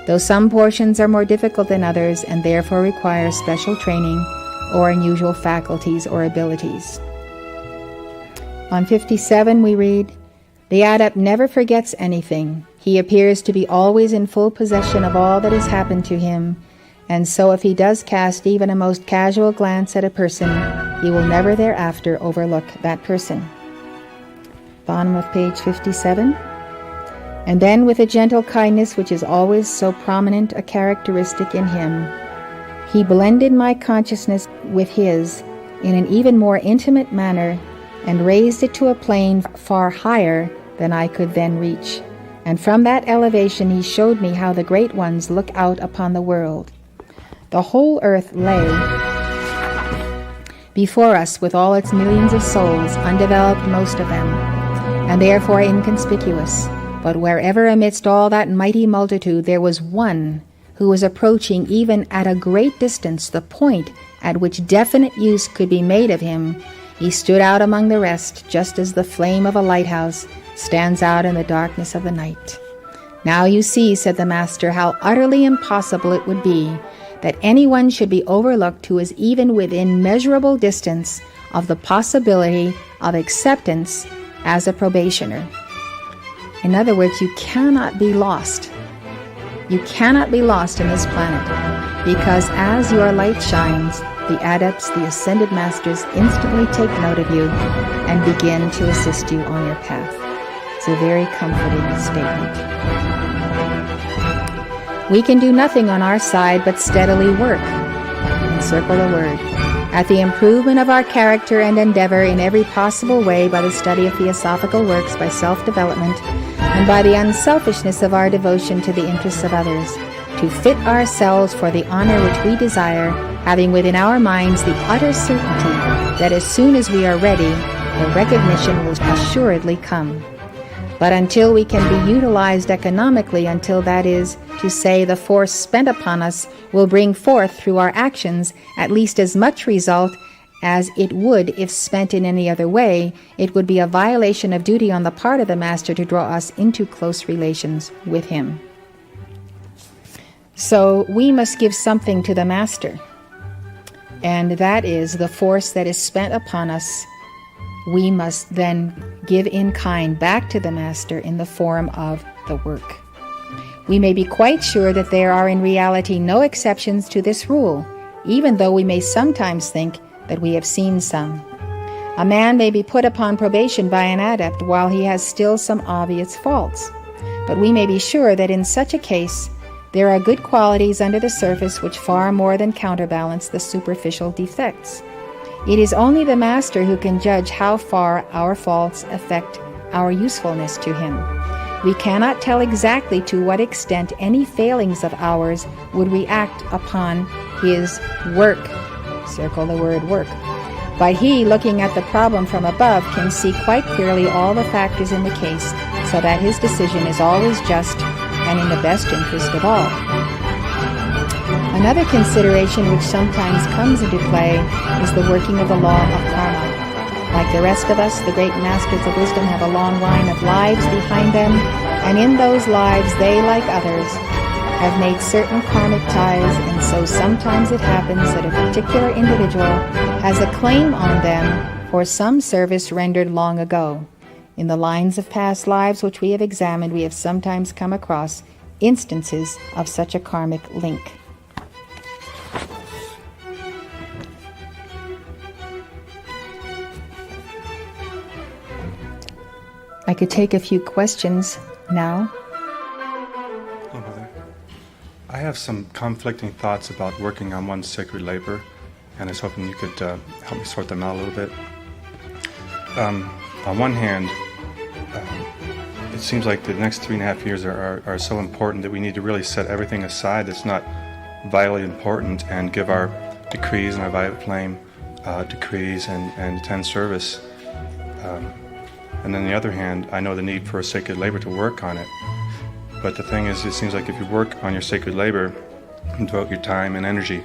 though some portions are more difficult than others and therefore require special training or unusual faculties or abilities. On 57 we read, the adept never forgets anything. He appears to be always in full possession of all that has happened to him, and so if he does cast even a most casual glance at a person, he will never thereafter overlook that person. Bottom of page 57. And then with a gentle kindness which is always so prominent a characteristic in him, he blended my consciousness with his in an even more intimate manner and raised it to a plane far higher than I could then reach. And from that elevation he showed me how the great ones look out upon the world. The whole earth lay before us with all its millions of souls, undeveloped most of them, and therefore inconspicuous. But wherever amidst all that mighty multitude there was one who was approaching even at a great distance the point at which definite use could be made of him, he stood out among the rest, just as the flame of a lighthouse stands out in the darkness of the night. Now you see, said the Master, how utterly impossible it would be that anyone should be overlooked who is even within measurable distance of the possibility of acceptance as a probationer. In other words, you cannot be lost. You cannot be lost in this planet, because as your light shines, the adepts, the ascended masters, instantly take note of you and begin to assist you on your path. It's a very comforting statement. We can do nothing on our side but steadily work, encircle the word, at the improvement of our character and endeavor in every possible way by the study of theosophical works, by self-development, and by the unselfishness of our devotion to the interests of others, to fit ourselves for the honor which we desire, having within our minds the utter certainty that as soon as we are ready, the recognition will assuredly come. But until we can be utilized economically, until that is to say the force spent upon us will bring forth through our actions at least as much result as it would if spent in any other way. It would be a violation of duty on the part of the Master to draw us into close relations with him. So we must give something to the Master, and that is the force that is spent upon us. We must then give in kind back to the Master in the form of the work. We may be quite sure that there are in reality no exceptions to this rule, even though we may sometimes think that we have seen some. A man may be put upon probation by an adept while he has still some obvious faults, but we may be sure that in such a case there are good qualities under the surface which far more than counterbalance the superficial defects. It is only the Master who can judge how far our faults affect our usefulness to him. We cannot tell exactly to what extent any failings of ours would react upon his work. Circle the word work. But he, looking at the problem from above, can see quite clearly all the factors in the case, so that his decision is always just and in the best interest of all. Another consideration which sometimes comes into play is the working of the law of karma. Like the rest of us, the great Masters of wisdom have a long line of lives behind them, and in those lives they, like others, have made certain karmic ties, and so sometimes it happens that a particular individual has a claim on them for some service rendered long ago. In the lines of past lives which we have examined, we have sometimes come across instances of such a karmic link. I could take a few questions now. Hello, Mother. I have some conflicting thoughts about working on one's sacred labor, and I was hoping you could help me sort them out a little bit. On one hand, it seems like the next 3.5 years are so important that we need to really set everything aside that's not vitally important and give our decrees and our violet flame decrees and attend service. And on the other hand, I know the need for a sacred labor to work on it. But the thing is, it seems like if you work on your sacred labor and devote your time and energy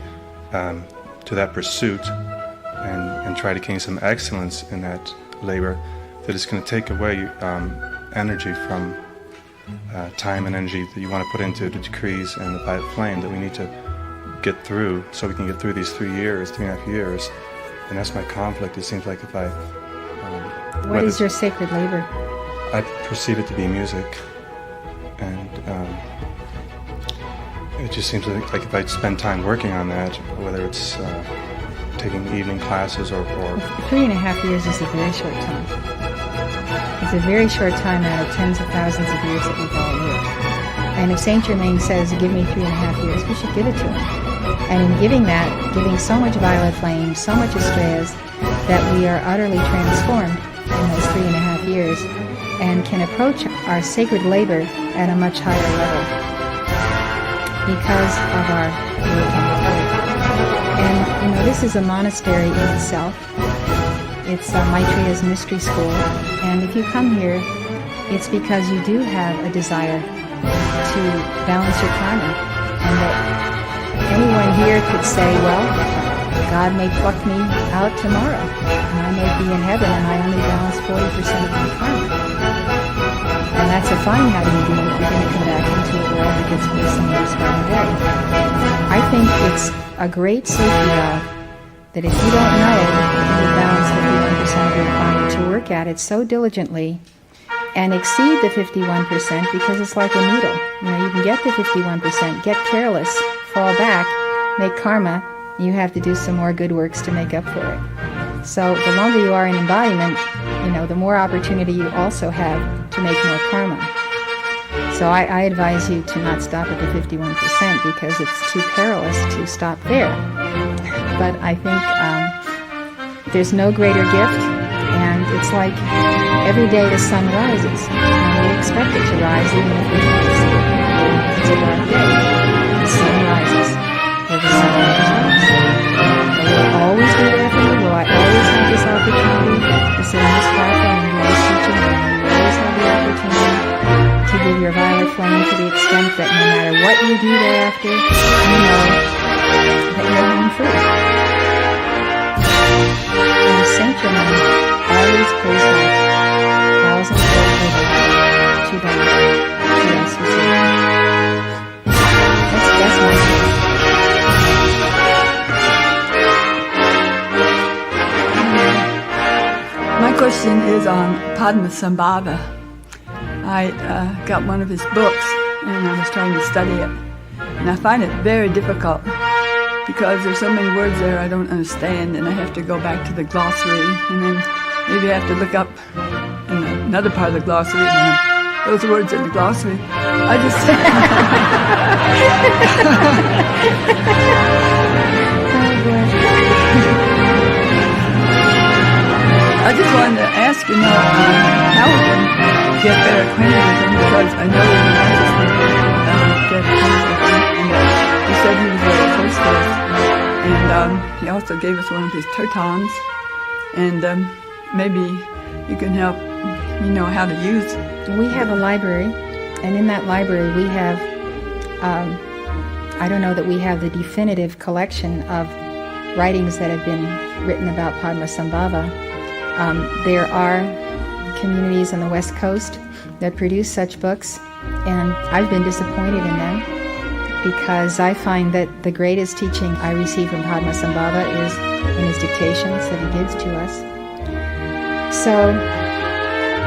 to that pursuit and try to gain some excellence in that labor, that it's going to take away energy from time and energy that you want to put into the decrees and the violet flame that we need to get through so we can get through these 3.5 years. And that's my conflict. It seems like if I... What is your sacred labor? I perceive it to be music, and it just seems like if I spend time working on that, whether it's taking evening classes or 3.5 years is a very short time. It's a very short time out of tens of thousands of years that we've all lived. And if Saint Germain says, give me 3.5 years, we should give it to him. And in giving that, giving so much violet flame, so much estrellas, that we are utterly transformed in those 3.5 years and can approach our sacred labor at a much higher level because of our work on the earth. And this is a monastery in itself. It's Maitreya's mystery school, and if you come here, it's because you do have a desire to balance your karma, and that anyone here could say, well, God may pluck me out tomorrow, and I may be in heaven, and I only balance 40% of my karma. And that's a fine having to do if you're going to come back into a world that gets worse and worse by the day. I think it's a great safety valve that if you don't know you balance 51% of your karma, to work at it so diligently and exceed the 51%, because it's like a needle. You can get to 51%, get careless, fall back, make karma. You have to do some more good works to make up for it. So the longer you are in embodiment, the more opportunity you also have to make more karma. So I advise you to not stop at the 51% because it's too perilous to stop there. But I think there's no greater gift, and it's like every day the sun rises, and we expect it to rise even if we can't see it. It's a dark day. The sun rises, or the sun rises. Will it always be there for you? Will I always have this opportunity to sit on this platform and do this teaching? And will you always have the opportunity to give your violet flame to the extent that no matter what you do thereafter, you know that you're home free? And Saint Germain always pays back thousands of over to us who see. That's my My question is on Padmasambhava. I got one of his books and I was trying to study it. And I find it very difficult because there's so many words there I don't understand, and I have to go back to the glossary, and then maybe I have to look up in another part of the glossary those words in the glossary. I just wanted to ask, how we can get better acquainted with him, because I know he wants us to get acquainted with him. And he said he was very close to us. And he also gave us one of his tertons. And maybe you can help me know how to use. We have a library, and in that library we have, I don't know that we have the definitive collection of writings that have been written about Padmasambhava. There are communities on the West Coast that produce such books, and I've been disappointed in them because I find that the greatest teaching I receive from Padmasambhava is in his dictations that he gives to us. So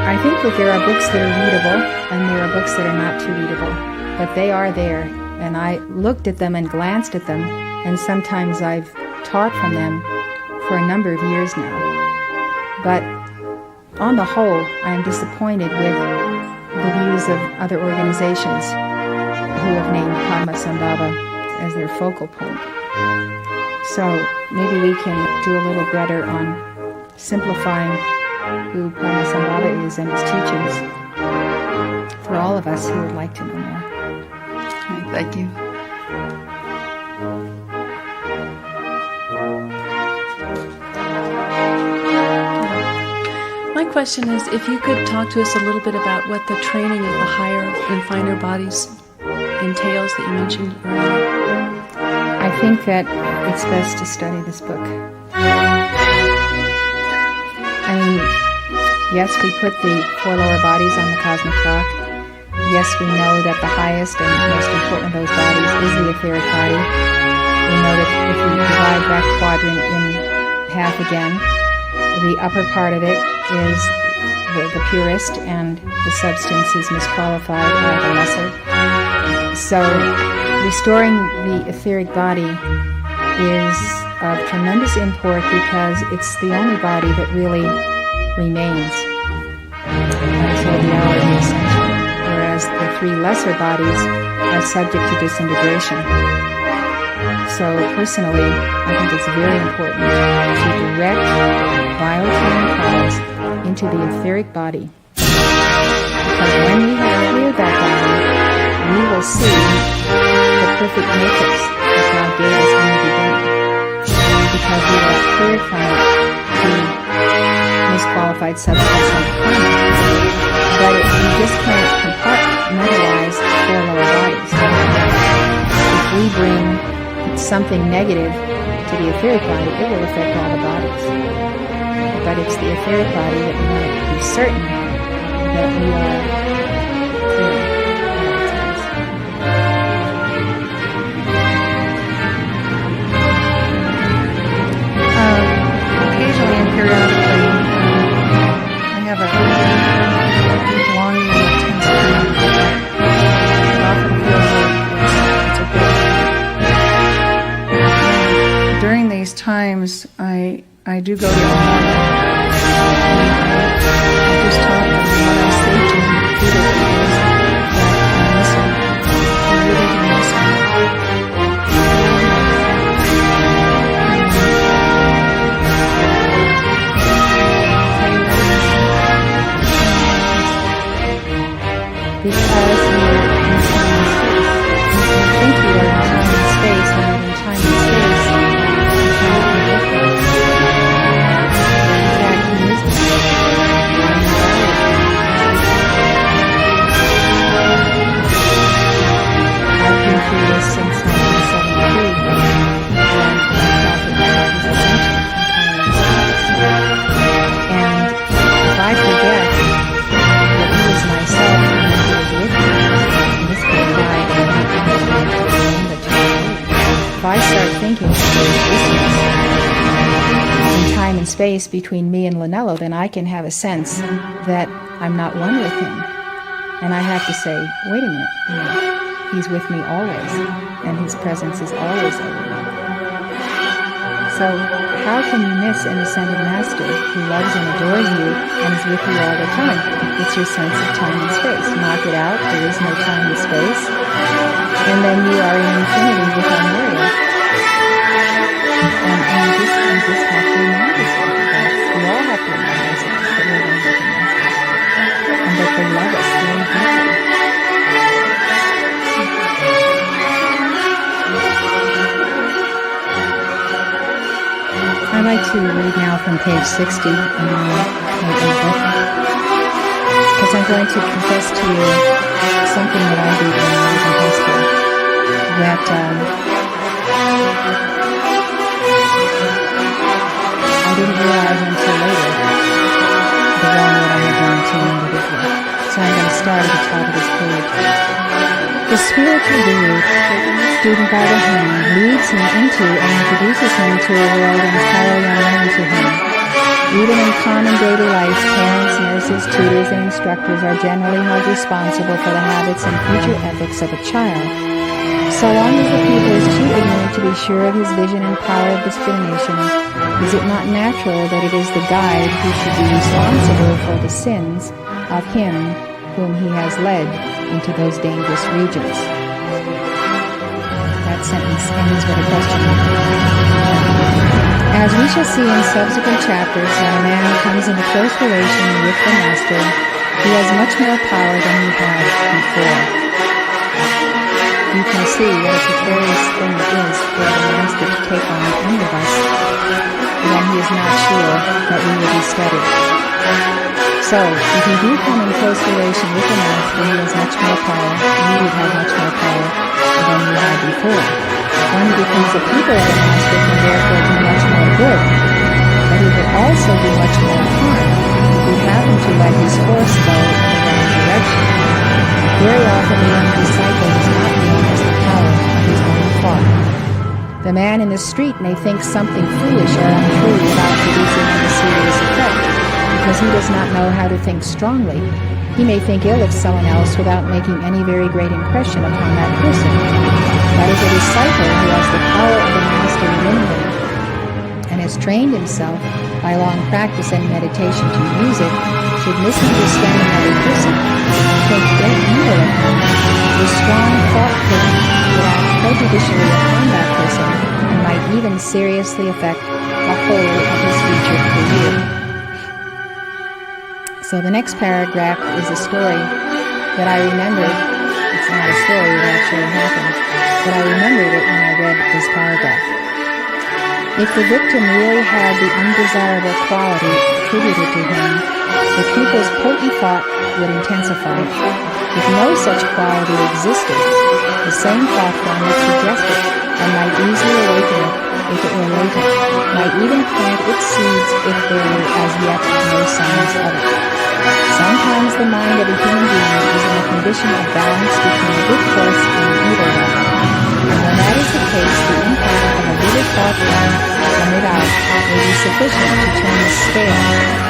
I think that there are books that are readable and there are books that are not too readable, but they are there, and I looked at them and glanced at them, and sometimes I've taught from them for a number of years now. But on the whole, I am disappointed with the views of other organizations who have named Padmasambhava as their focal point. So maybe we can do a little better on simplifying who Padmasambhava is and his teachings for all of us who would like to know more. Thank you. My question is, if you could talk to us a little bit about what the training of the higher and finer bodies entails that you mentioned earlier. I think that it's best to study this book. I mean, yes, we put the four lower bodies on the cosmic clock. Yes, we know that the highest and most important of those bodies is the etheric body. We know that if we divide that quadrant in half again, the upper part of it is the purest, and the substance is misqualified by the lesser. So restoring the etheric body is of tremendous import because it's the only body that really remains until the hour of the ascension, whereas the three lesser bodies are subject to disintegration. So personally, I think it's very important to direct biotrain cause into the etheric body. Because when we have cleared that body, we will see the perfect matrix that God gave us in the beginning. Because we will have cleared from it the misqualified substance and karma. But we just can't compartmentalize four lower bodies. If we bring something negative to the etheric body, it will affect all the bodies. But it's the etheric body that we want to be certain that we are clear at all times. Occasionally and periodically, I have a longing and intense pain. It often feels like it's a break. During these times, I do go to Almana. I just talk, and what I say to him repeatedly is that I miss him. I really do miss him. Because you're in time and space. You think you are in time and space, and that in time and space, you cannot be different. In fact, he is I've been through this since 1973, when the prophet made his ascension from time and space. thinking dissonance in time and space between me and Lanello, then I can have a sense that I'm not one with him. And I have to say, wait a minute, he's with me always, and his presence is always over me. So how can you miss an ascended master who loves and adores you and is with you all the time? It's your sense of time and space. Knock it out, there is no time and space, and then you are in infinity with Amoria. And you just have to remind yourself of that. We all have to remind ourselves that we're one with the masters, and that they love us very deeply. I'd like to read now from page 60 in my book, because I'm going to confess to you something that I did when I was in high school, that I didn't realize until later the wrong that I had done to an individual. So I'm going to start at the top of this page. The spiritual guru, student by the hand, leads him into and introduces him to a world entirely unknown to him. Even in common daily life, parents, nurses, tutors, and instructors are generally held responsible for the habits and future ethics of a child. So long as the pupil is too ignorant to be sure of his vision and power of discrimination, is it not natural that it is the guide who should be responsible for the sins of him whom he has led into those dangerous regions? That sentence ends with a question. As we shall see in subsequent chapters, when a man comes into close relation with the Master, he has much more power than he had before. You can see what a precarious thing it is for the Master to take on any of us when he is not sure that we will be steady. So, if you do come in close relation with the Master, he has much more power, and you would have much more power than you had before. One who becomes a pupil of the Master can therefore do much more good, but he could also do much more harm if he happened to let his force go in the wrong direction. Very often the young disciple does not realize the power of his own thought. The man in the street may think something foolish or untrue without producing any serious effect, because he does not know how to think strongly. He may think ill of someone else without making any very great impression upon that person. That is a disciple who has the power of the Master within him, and has trained himself by long practice and meditation to use it, should misunderstand another person, think ill evil of him. The strong thought would act prejudicially upon that person, and might even seriously affect the whole of his future career. So the next paragraph is a story that I remembered. It's not a story that actually happened, but I remembered it when I read this paragraph. If the victim really had the undesirable quality attributed to him, the pupil's potent thought would intensify. If no such quality existed, the same thought form would suggest it, and might easily awaken it if it were latent, might even plant its seeds if there were as yet no signs of it. Sometimes the mind of a human being is in a condition of balance between a good force and an evil one. And when that is the case, the impact of a vivid thought form from without may be sufficient to turn the scale,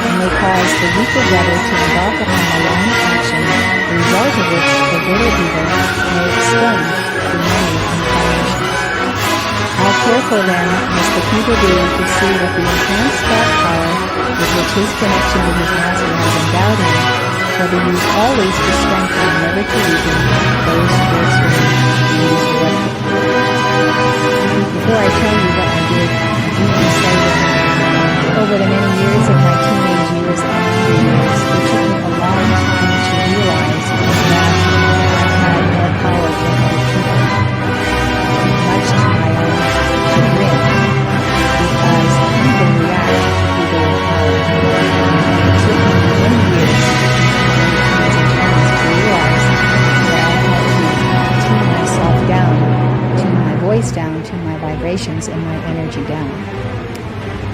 and may cause the weaker brother to embark upon a line of action, the result of which, for good or evil, may extend to many incarnations. How careful then must the pupil be to see that the enhanced thought power with which his connection with his Master has endowed him shall be used always to strengthen and never to weaken those towards whom he is directed. Before I tell you what I did, I do want to say that over the many years of my teenage years and younger years, it took me a long time to realize that I had more power than other people, much to my own chagrin, because people react to their power. It took me many years to realize that I had to tune myself down, tune my voice down, tune my vibrations and my energy down.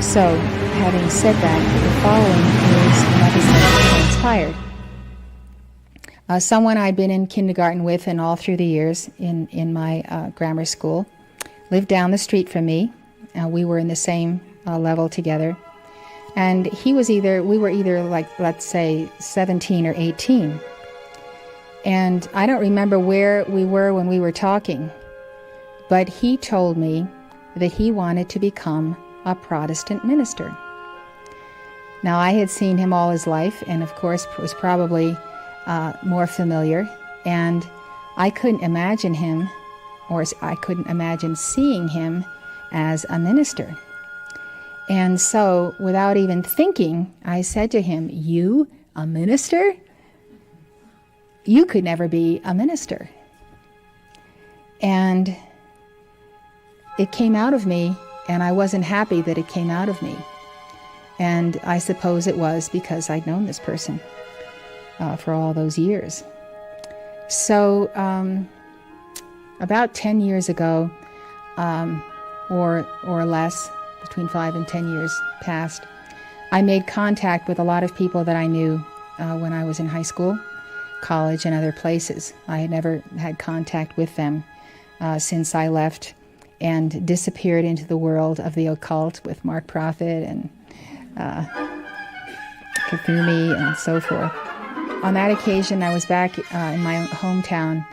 So, having said that, the following is what has transpired. Someone I'd been in kindergarten with and all through the years in my grammar school lived down the street from me. We were in the same level together. And we were either like, let's say, 17 or 18. And I don't remember where we were when we were talking, but he told me that he wanted to become a Protestant minister. Now, I had seen him all his life, and of course was probably more familiar, and I couldn't imagine him, or I couldn't imagine seeing him as a minister. And so, without even thinking, I said to him, "You, a minister? You could never be a minister." And it came out of me, and I wasn't happy that it came out of me. And I suppose it was because I'd known this person for all those years. So about 10 years ago, or less, between 5 and 10 years passed, I made contact with a lot of people that I knew when I was in high school, college, and other places. I had never had contact with them since I left and disappeared into the world of the occult with Mark Prophet and Kathumi and so forth. On that occasion, I was back in my hometown.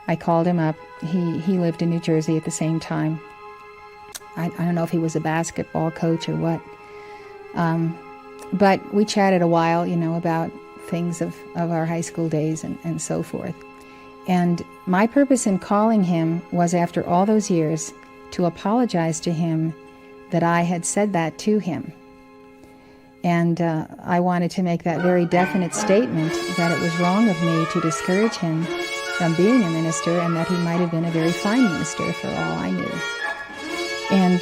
I called him up. He lived in New Jersey at the same time. I don't know if he was a basketball coach or what. But we chatted a while, about things of our high school days and so forth. And my purpose in calling him was, after all those years, to apologize to him that I had said that to him. And I wanted to make that very definite statement that it was wrong of me to discourage him from being a minister, and that he might have been a very fine minister for all I knew. And,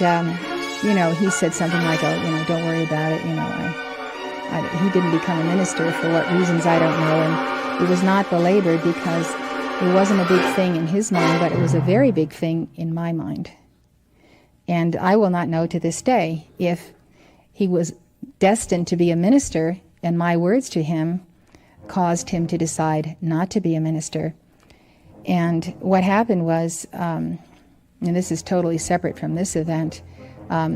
he said something like, don't worry about it. He didn't become a minister for what reasons I don't know. And it was not belabored because it wasn't a big thing in his mind, but it was a very big thing in my mind. And I will not know to this day if he was destined to be a minister, and my words to him caused him to decide not to be a minister. And what happened was, and this is totally separate from this event,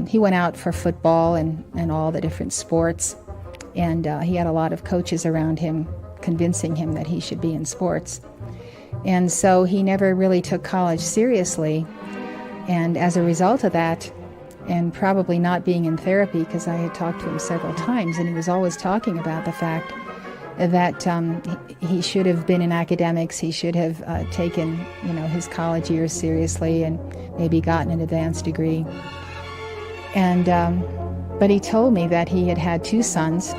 he went out for football and all the different sports, and he had a lot of coaches around him convincing him that he should be in sports. And so he never really took college seriously, and as a result of that, and probably not being in therapy, because I had talked to him several times, and he was always talking about the fact that he should have been in academics, he should have taken, his college years seriously and maybe gotten an advanced degree. And but he told me that he had had 2 sons.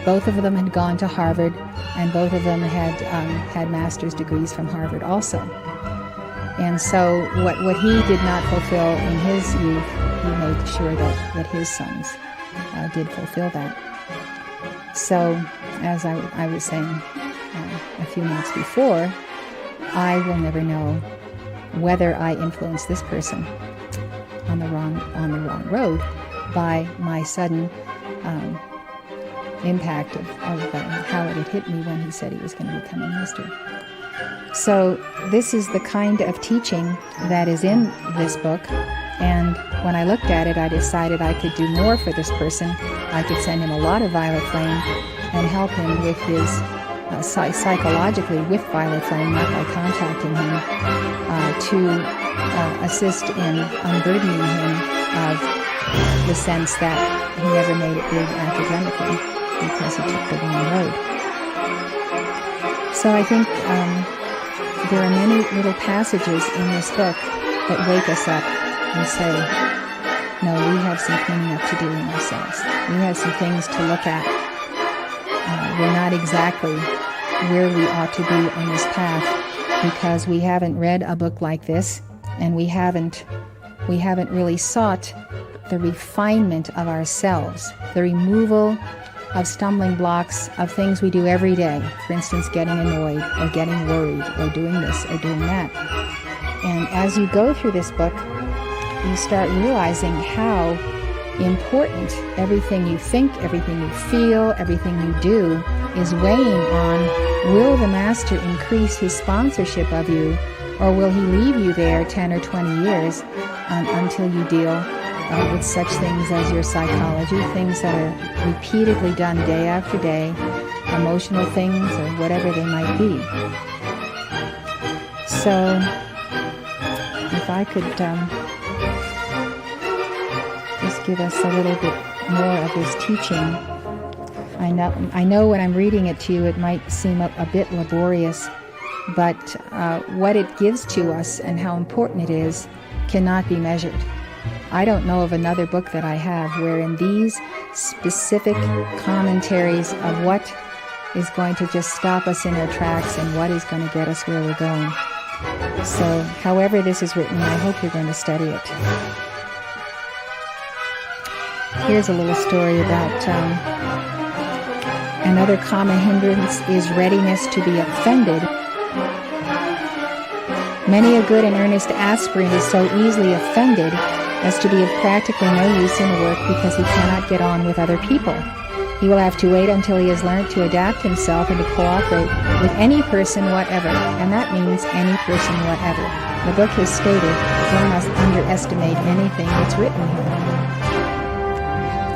Both of them had gone to Harvard, and both of them had master's degrees from Harvard also. And so what he did not fulfill in his youth, he made sure that his sons did fulfill that. So, as I was saying a few minutes before, I will never know whether I influenced this person on the wrong road by my sudden impact of how it had hit me when he said he was going to become a minister. So this is the kind of teaching that is in this book, and when I looked at it, I decided I could do more for this person. I could send him a lot of violet flame and help him with his psychologically with violet flame, not by contacting him, to assist in unburdening him of the sense that he never made it big academically because he took the wrong road. So I think there are many little passages in this book that wake us up and say, no, we have some cleaning up to do in ourselves. We have some things to look at. We're not exactly where we ought to be on this path because we haven't read a book like this, and we haven't really sought the refinement of ourselves, the removal of stumbling blocks of things we do every day. For instance, getting annoyed or getting worried or doing this or doing that. And as you go through this book, you start realizing how important everything you think, everything you feel, everything you do is weighing on, will the Master increase his sponsorship of you Or will he leave you there 10 or 20 years until you deal with such things as your psychology, things that are repeatedly done day after day, emotional things or whatever they might be. So, if I could just give us a little bit more of this teaching. I know when I'm reading it to you it might seem a bit laborious, but what it gives to us and how important it is cannot be measured. I don't know of another book that I have wherein these specific commentaries of what is going to just stop us in our tracks and what is going to get us where we're going. So, however this is written, I hope you're going to study it. Here's a little story about another common hindrance is readiness to be offended. Many a good and earnest aspirant is so easily offended as to be of practically no use in the work because he cannot get on with other people. He will have to wait until he has learned to adapt himself and to cooperate with any person whatever, and that means any person whatever. The book has stated one must underestimate anything that's written here.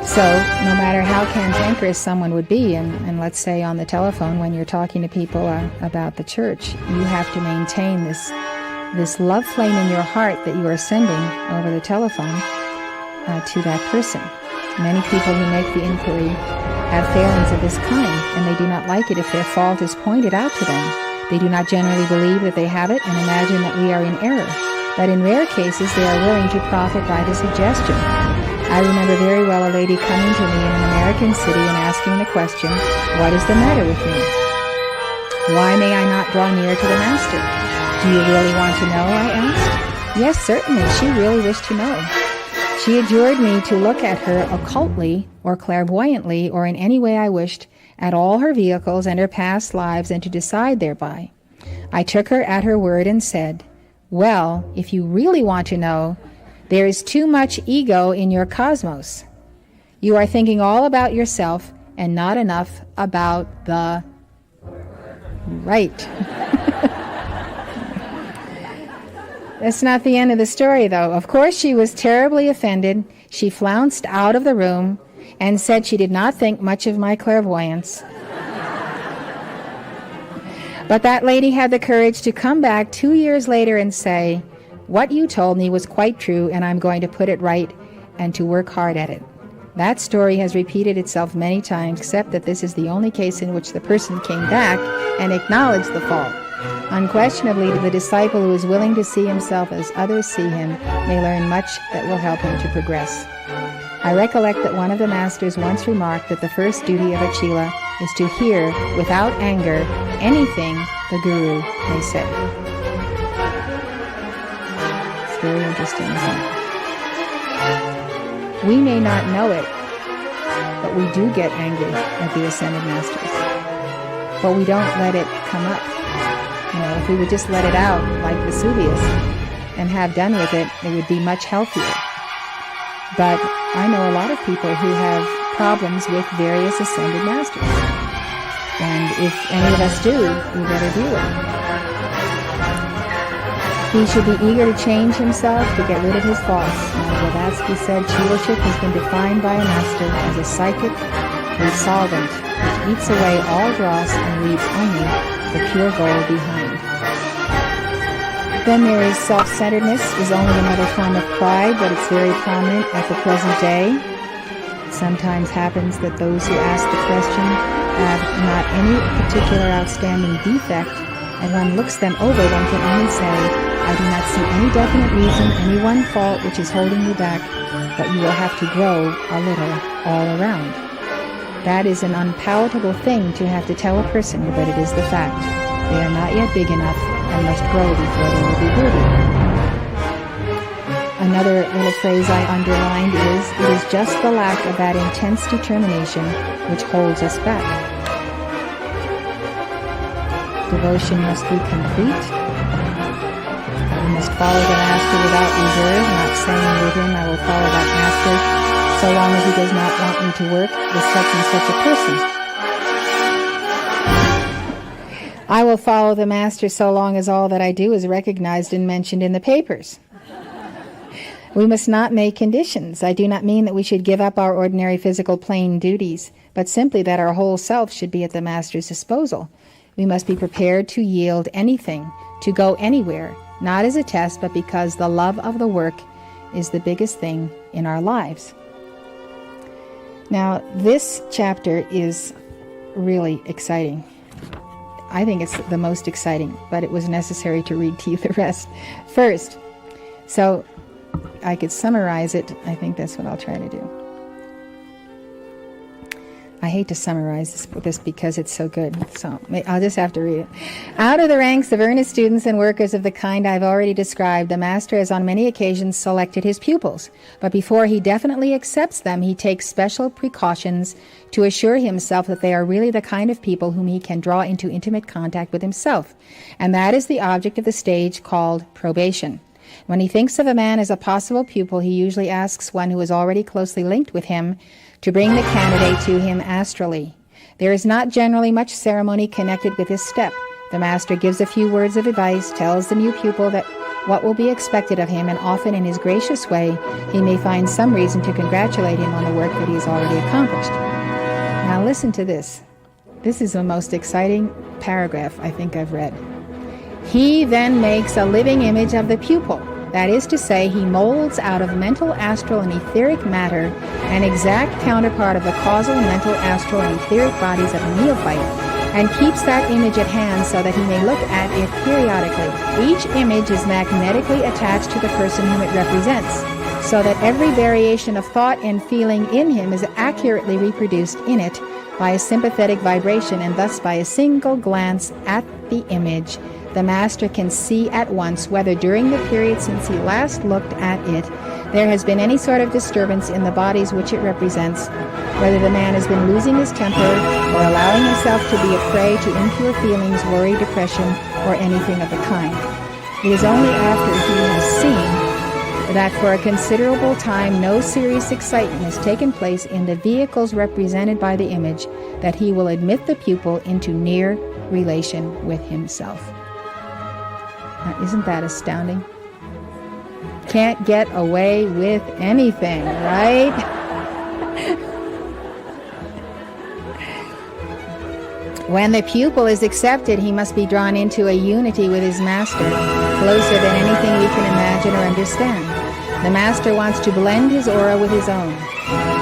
So, no matter how cantankerous someone would be, and let's say on the telephone when you're talking to people about the church, you have to maintain this love flame in your heart that you are sending over the telephone to that person. Many people who make the inquiry have failings of this kind, and they do not like it if their fault is pointed out to them. They do not generally believe that they have it and imagine that we are in error, but in rare cases they are willing to profit by the suggestion. I remember very well a lady coming to me in an American city and asking the question, "What is the matter with me? Why may I not draw near to the Master?" "Do you really want to know?" I asked. Yes, certainly, she really wished to know. She adjured me to look at her occultly or clairvoyantly or in any way I wished at all her vehicles and her past lives and to decide thereby. I took her at her word and said, "Well, if you really want to know, there is too much ego in your cosmos. You are thinking all about yourself and not enough about the right." That's not the end of the story, though. Of course, she was terribly offended. She flounced out of the room and said she did not think much of my clairvoyance. But that lady had the courage to come back 2 years later and say, "What you told me was quite true, and I'm going to put it right and to work hard at it." That story has repeated itself many times, except that this is the only case in which the person came back and acknowledged the fault. Unquestionably, the disciple who is willing to see himself as others see him may learn much that will help him to progress. I recollect that one of the masters once remarked that the first duty of a Chela is to hear, without anger, anything the Guru may say. It's very interesting, isn't it? We may not know it, but we do get angry at the Ascended Masters. But we don't let it come up. If we would just let it out like Vesuvius and have done with it, it would be much healthier. But I know a lot of people who have problems with various Ascended Masters. And if any of us do, we better deal with it. He should be eager to change himself, to get rid of his thoughts. Blavatsky said Chelaship has been defined by a master as a psychic resolvent, which eats away all dross and leaves only the pure gold behind. Then there is self-centeredness, is only another form of pride, but it's very prominent at the present day. It sometimes happens that those who ask the question have not any particular outstanding defect, and one looks them over, one can only say, "I do not see any definite reason, any one fault which is holding you back, but you will have to grow a little all around." That is an unpalatable thing to have to tell a person, but it is the fact. They are not yet big enough and must grow before they will be worthy. Another little phrase I underlined is, "It is just the lack of that intense determination which holds us back." Devotion must be complete. We must follow the Master without reserve, not saying within, "I will follow that Master so long as he does not want me to work with such and such a person." I will follow the Master so long as all that I do is recognized and mentioned in the papers. We must not make conditions. I do not mean that we should give up our ordinary physical plane duties, but simply that our whole self should be at the Master's disposal. We must be prepared to yield anything, to go anywhere, not as a test, but because the love of the work is the biggest thing in our lives. Now, this chapter is really exciting. I think it's the most exciting, but it was necessary to read to you the rest first. So I could summarize it. I think that's what I'll try to do. I hate to summarize this because it's so good, so I'll just have to read it. Out of the ranks of earnest students and workers of the kind I've already described, the Master has on many occasions selected his pupils, but before he definitely accepts them, he takes special precautions to assure himself that they are really the kind of people whom he can draw into intimate contact with himself, and that is the object of the stage called probation. When he thinks of a man as a possible pupil, he usually asks one who is already closely linked with him to bring the candidate to him astrally. There is not generally much ceremony connected with this step. The Master gives a few words of advice, tells the new pupil that what will be expected of him, and often in his gracious way, he may find some reason to congratulate him on the work that he has already accomplished. Now listen to this. This is the most exciting paragraph I think I've read. He then makes a living image of the pupil. That is to say, he molds out of mental, astral, and etheric matter an exact counterpart of the causal, mental, astral, and etheric bodies of a neophyte, and keeps that image at hand so that he may look at it periodically. Each image is magnetically attached to the person whom it represents, so that every variation of thought and feeling in him is accurately reproduced in it by a sympathetic vibration, and thus by a single glance at the image, the Master can see at once whether during the period since he last looked at it, there has been any sort of disturbance in the bodies which it represents, whether the man has been losing his temper or allowing himself to be a prey to impure feelings, worry, depression, or anything of the kind. It is only after he has seen that for a considerable time no serious excitement has taken place in the vehicles represented by the image that he will admit the pupil into near relation with himself. Now, isn't that astounding? Can't get away with anything, right? When the pupil is accepted, he must be drawn into a unity with his Master, closer than anything we can imagine or understand. The Master wants to blend his aura with his own,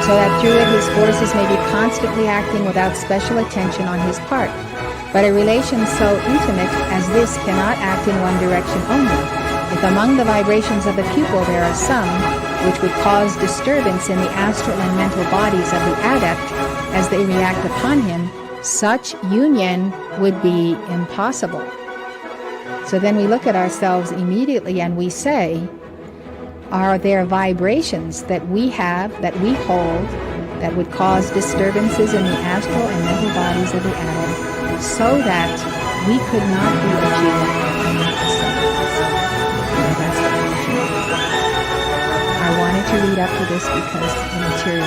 so that through it his forces may be constantly acting without special attention on his part. But a relation so intimate as this cannot act in one direction only. If among the vibrations of the pupil there are some which would cause disturbance in the astral and mental bodies of the adept as they react upon him, such union would be impossible. So then we look at ourselves immediately and we say, are there vibrations that we have, that we hold, that would cause disturbances in the astral and mental bodies of the adept, so that we could not be achieved? I wanted to read up to this because the material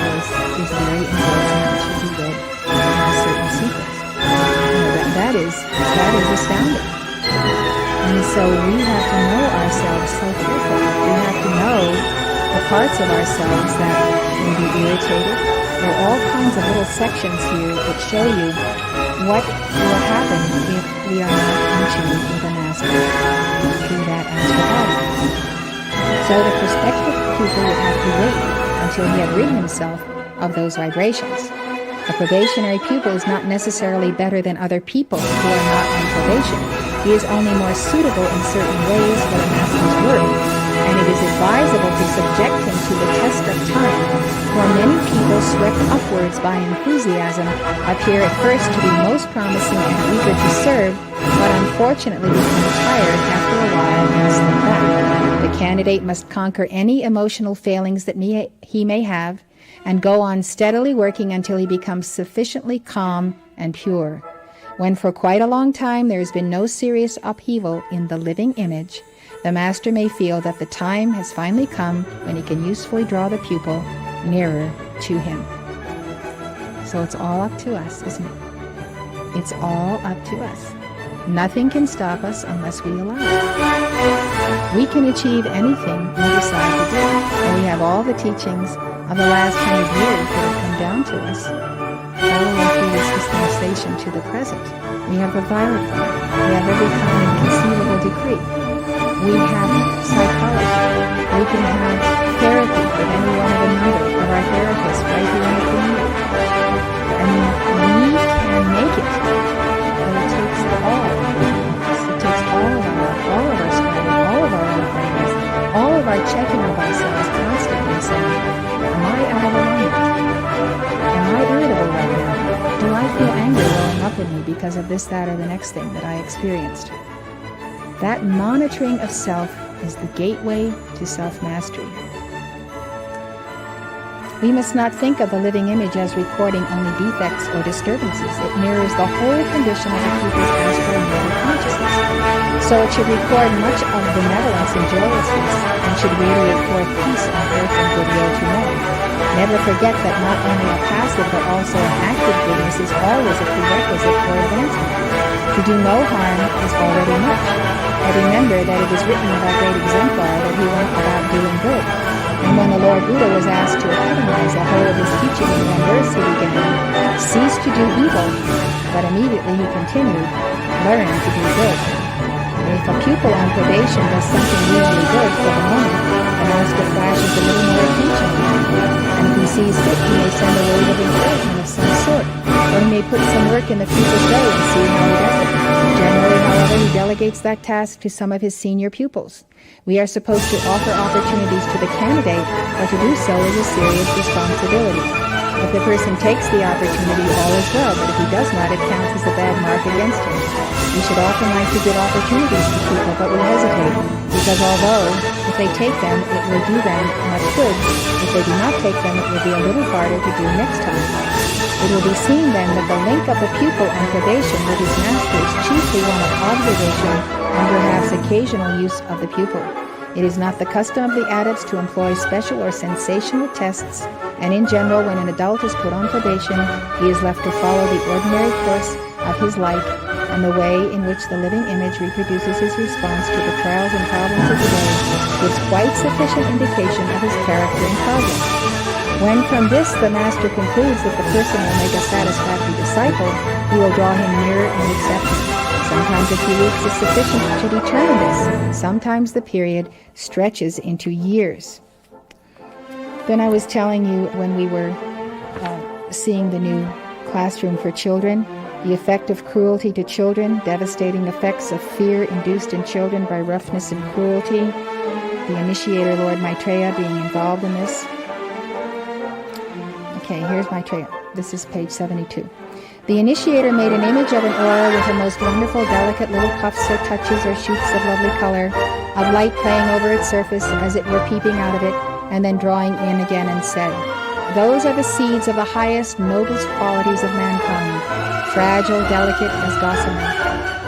is very important and should be read in a certain sequence. That is astounding. And so we have to know ourselves so carefully. We have to know the parts of ourselves that may be irritated. There are all kinds of little sections here that show you what will happen if we are not in tune with the Master through that astral body. So the prospective pupil would have to wait until he had rid himself of those vibrations. A probationary pupil is not necessarily better than other people who are not on probation. He is only more suitable in certain ways for the Master's work, and it is advisable to subject him to the test of time, for many people swept upwards by enthusiasm appear at first to be most promising and eager to serve, but unfortunately become tired after a while and slip back. The candidate must conquer any emotional failings that he may have, and go on steadily working until he becomes sufficiently calm and pure. When for quite a long time there has been no serious upheaval in the living image, the Master may feel that the time has finally come when he can usefully draw the pupil nearer to him. So it's all up to us, isn't it? It's all up to us. Nothing can stop us unless we allow it. We can achieve anything we decide to do, and we have all the teachings of the last 100 years that have come down to us, all the way through this dispensation to the present. We have the violet one. We have every kind of conceivable decree. We have psychology. We can have therapy with any one of a number of our therapists right here in the community. I mean, we can make it. But it takes all of us. It takes all of our striving, all of our offerings, all of our checking of ourselves constantly saying, am I out of alignment? Am I irritable right now? Do I feel anger welling up in me because of this, that, or the next thing that I experienced? That monitoring of self is the gateway to self-mastery. We must not think of the living image as recording only defects or disturbances. It mirrors the whole condition of a people's astral and mental consciousness. So it should record much of benevolence and joyousness, and should radiate forth peace on earth and goodwill to men. Never forget that not only a passive but also an active goodness is always a prerequisite for advancement. To do no harm is already much. And remember that it is written of our great exemplar that he went about doing good. And when the Lord Buddha was asked to epitomize the whole of his teaching in one verse, he began, cease to do evil, but immediately he continued, learn to do good. And if a pupil on probation does something usually good for the moment, the master flashes a little more attention on it. And if he sees fit, he may send a word of encouragement of some sort, or he may put some work in the pupil's way and see how he does it. Generally, however, he delegates that task to some of his senior pupils. We are supposed to offer opportunities to the candidate, but to do so is a serious responsibility. If the person takes the opportunity, all is well, but if he does not, it counts as a bad mark against him. We should often like to give opportunities to people, but we hesitate, because although, if they take them, it will do them much good, if they do not take them, it will be a little harder to do next time. It will be seen then that the link of a pupil on probation with his master is chiefly one of observation and perhaps occasional use of the pupil. It is not the custom of the adepts to employ special or sensational tests, and in general, when an adult is put on probation, he is left to follow the ordinary course of his life, and the way in which the living image reproduces his response to the trials and problems of the day gives quite sufficient indication of his character and progress. When from this the master concludes that the person will make a satisfactory disciple, he will draw him nearer and accept him. Sometimes a few weeks is sufficient to determine this. Sometimes the period stretches into years. Then I was telling you when we were seeing the new classroom for children, the effect of cruelty to children, devastating effects of fear induced in children by roughness and cruelty, the initiator Lord Maitreya being involved in this. Okay, here's Maitreya. This is page 72. The initiator made an image of an aura with the most wonderful, delicate little puffs or touches or shoots of lovely color, of light playing over its surface as it were peeping out of it, and then drawing in again, and said, those are the seeds of the highest, noblest qualities of mankind, fragile, delicate as gossamer,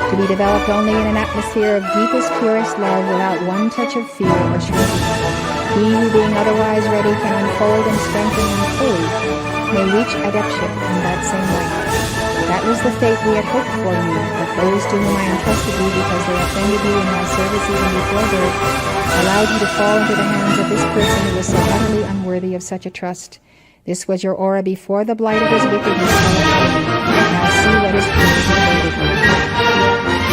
to be developed only in an atmosphere of deepest, purest love without one touch of fear or shrinking. He who being otherwise ready can unfold and strengthen them fully, may reach adeptship in that same light. That was the fate we had hoped for you, but those to whom I entrusted you because they offended you in my service even before birth, allowed you to fall into the hands of this person who was so utterly unworthy of such a trust. This was your aura before the blight of his wickedness fell upon you. Now see what his purpose awaited you.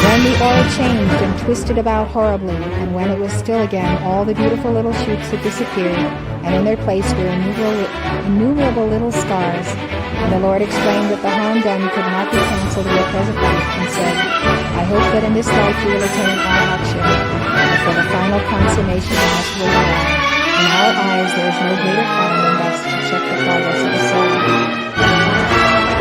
Then the aura changed and twisted about horribly, and when it was still again, all the beautiful little shoots had disappeared, and in their place were innumerable little scars. And the Lord explained that the harm done could not be cancelled in your present life, and said, I hope that in this life you will attain arhatship, but for the final consummation you must wait a while. In our eyes there is no greater harm than thus to check the progress of the soul.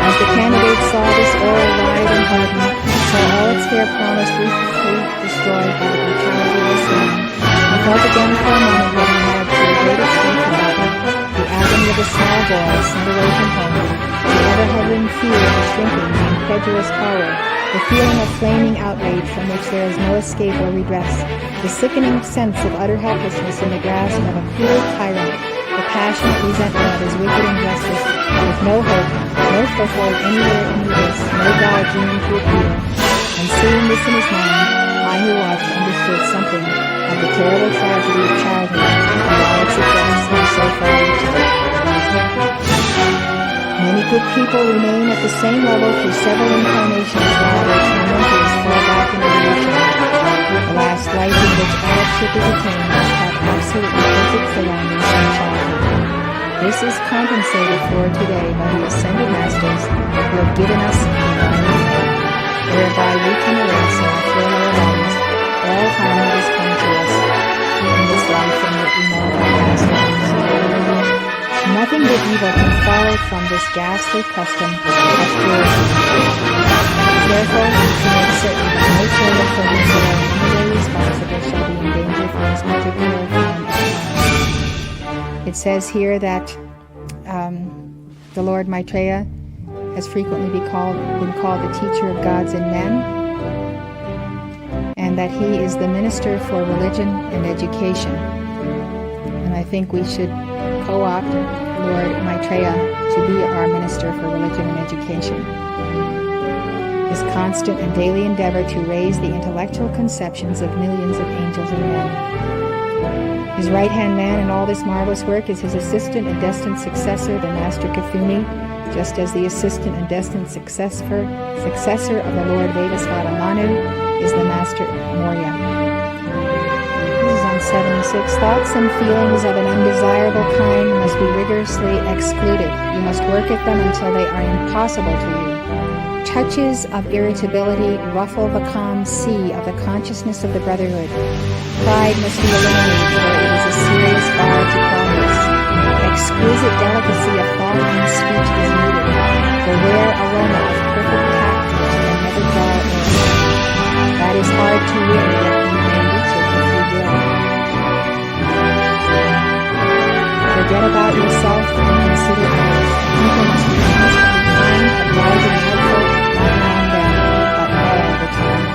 As the candidate saw this aura wide and harden, saw all its fair promise briefly destroyed by the brutality of the sin, he felt again for a moment what he had to the great extent forgotten, the agony of a small boy sent away from home, the ever-hovering fear of the shrinking, the incredulous horror, the feeling of flaming outrage from which there is no escape or redress, the sickening sense of utter helplessness in the grasp of a cruel tyrant, the passionate resentment of his wicked injustice, with no hope, no foothold anywhere in the abyss, no God dreaming to appear. And seeing this in his mind, I who watched understood something of the terrible tragedy of childhood and all its effects in so far returned. Many good people remain at the same level through several incarnations while their tormentors fall back in illusion. The last life in which adultship is attained must have absolutely perfect surroundings from childhood. This is compensated for today by the Ascended Masters who have given us divine life, whereby we can erase in our four lower bodies all harm that has come to us in this life and that we know of our past lives. Nothing but evil can follow from this ghastly custom of cruelty. Therefore, to make certain that no children for whom they are in any way responsible shall be in danger from this particular form of harm. It says here that the Lord Maitreya has frequently been called the teacher of gods and men, and that he is the minister for religion and education. And I think we should co-opt Lord Maitreya to be our minister for religion and education. His constant and daily endeavor to raise the intellectual conceptions of millions of angels and men. His right-hand man in all this marvelous work is his assistant and destined successor, the Master Kafuni, just as the assistant and destined successor of the Lord Vevasvata Manu is the Master Morya. This is on 76. Thoughts and feelings of an undesirable kind must be rigorously excluded. You must work at them until they are impossible to you. Touches of irritability ruffle the calm sea of the consciousness of the brotherhood. Pride must be eliminated, for it is a serious bar to progress. Exquisite delicacy of thought and speech is needed. The rare aroma of perfect tact which can never jar or that is hard to win, yet you may reach it if you will. Forget about yourself and consider others. People must be constantly kind, obliging, helpful, not now and then, but all the time.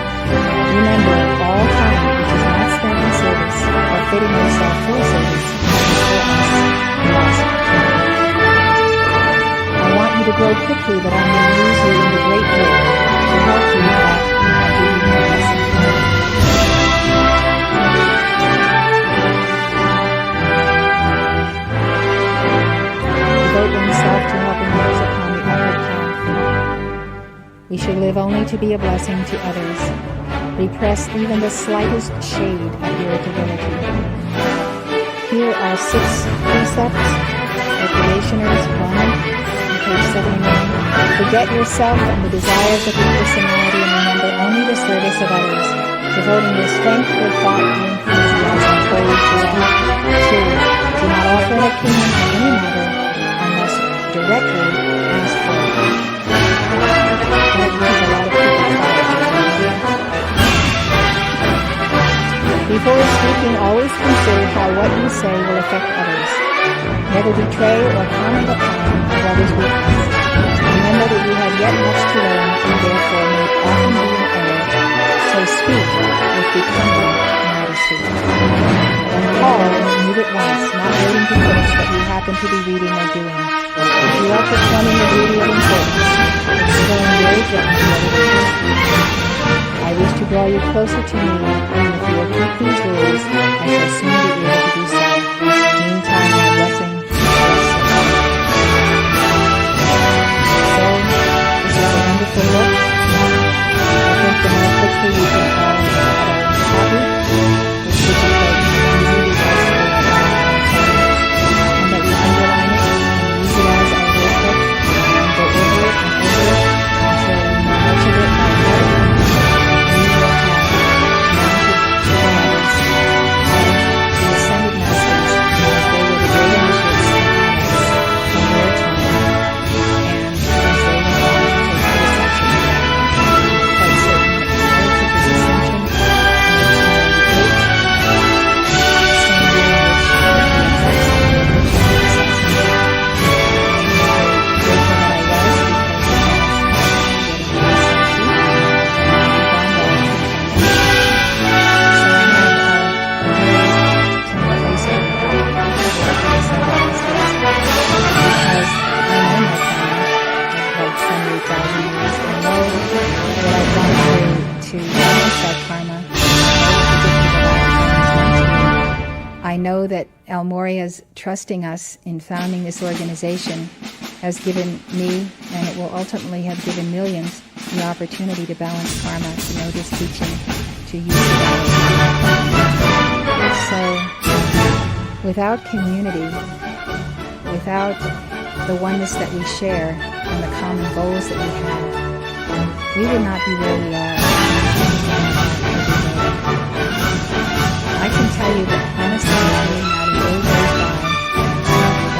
Remember, all time which is not spent in service, or fitting yourself for service, is for us lost time. I want you to grow quickly that I may use you in the great work to help you that I give you my blessing. Devote oneself to helping others upon the upward path. We should live only to be a blessing to others. Repress even the slightest shade of irritability. Here are 6 precepts for probationers. 1, page 79. Forget yourself and the desires of your personality and remember only the service of others, devoting your strength, your thought, and enthusiasm wholly to that. 2. Do not offer an opinion on any matter unless directly asked for it. Because a lot of people try it. Before speaking, always consider how what you say will affect others. Never betray or comment upon a brother's weakness. Remember that you have yet much to learn and therefore may often be in error. So speak with becoming modesty. When called, move at once, not waiting to finish what you happen to be reading or doing. If you are performing a duty of importance, explain very gently what it is. I wish to draw you closer to me, and if you will keep these rules, I shall soon be able to do so. Meantime, my blessing. So, this is a wonderful look. I think the more quickly we can all have our hobby, which should be quite easy because we have our and that we underline it and use it as our workbook and go over it and over it until we know much of it by heart. We will have mounted to others. I know that El Moria's trusting us in founding this organization has given me, and it will ultimately have given millions, the opportunity to balance karma, to know this teaching, to use it. So, without community, without the oneness that we share and the common goals that we have, we would not be where we are. I can tell you that honestly, not a day goes by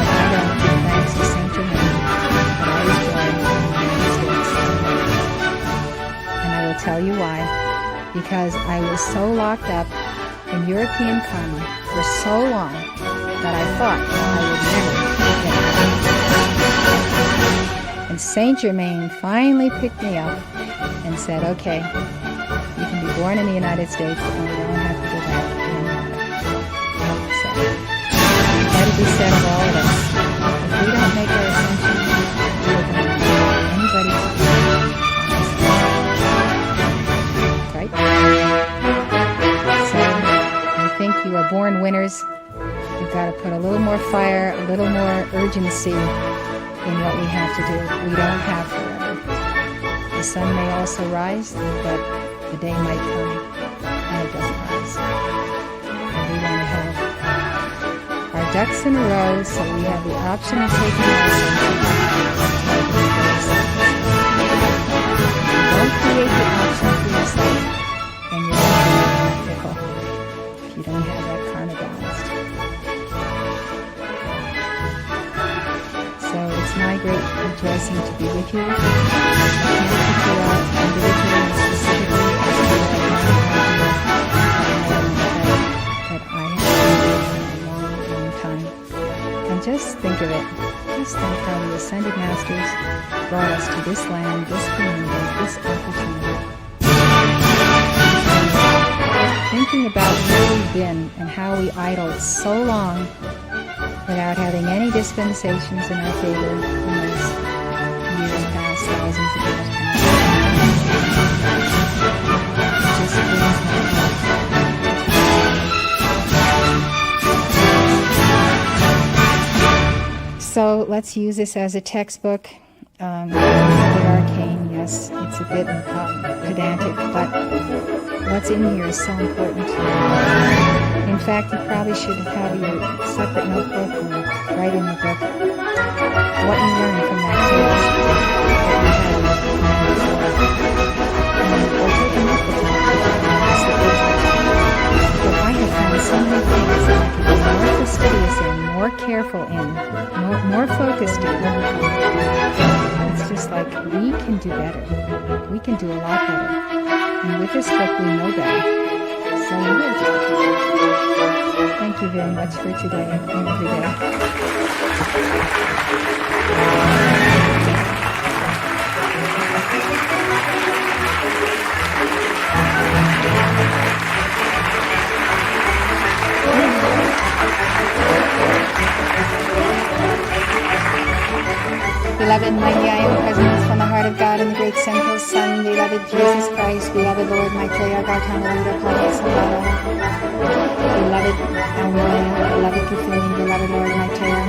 that I don't give thanks to Saint Germain that I was born in the United States. And I will tell you why. Because I was so locked up in European karma for so long that I thought I would never get out. And Saint Germain finally picked me up and said, okay, you can be born in the United States and you don't have to go back anymore. So, let it be said of all of us, if we don't make our ascension, we're going to let anybody else. Right? So, I think you are born winners. You've got to put a little more fire, a little more urgency in what we have to do. We don't have forever. The sun may also rise, but the day might come and it doesn't rise. And we want to have our ducks in a row so we have the option of taking action. Don't create the option for yourself, and you're going to be fickle if you don't have that karma balanced. So it's my great rejoicing to be with you. I can't pick you out individually and specifically as to what I have that I have been doing for a long, long time. And just think of it. Just think how the Ascended Masters brought us to this land, this community, this opportunity. Thinking about where we've been and how we idled so long without having any dispensations in our favor in those years past, thousands of years past. It just brings me back. So let's use this as a textbook. It's a bit arcane, yes, it's a bit pedantic, but what's in here is so important. In fact, you probably should have your separate notebook or write in the book what you learned from that class or take a notebook with you. But I have found so many things that I can be more fastidious in, more careful in, more focused in. It's just like we can do better. We can do a lot better. And with this book, we know better. So we will do it. Thank you very much for today and every day. 'Beloved, mighty I am present from the heart of God and the great central Sun, beloved Jesus Christ, beloved Lord Maitreya Gautama Buddha Padre Sambhava, beloved Almoria, beloved Kuthumi, beloved Lord Maitreya,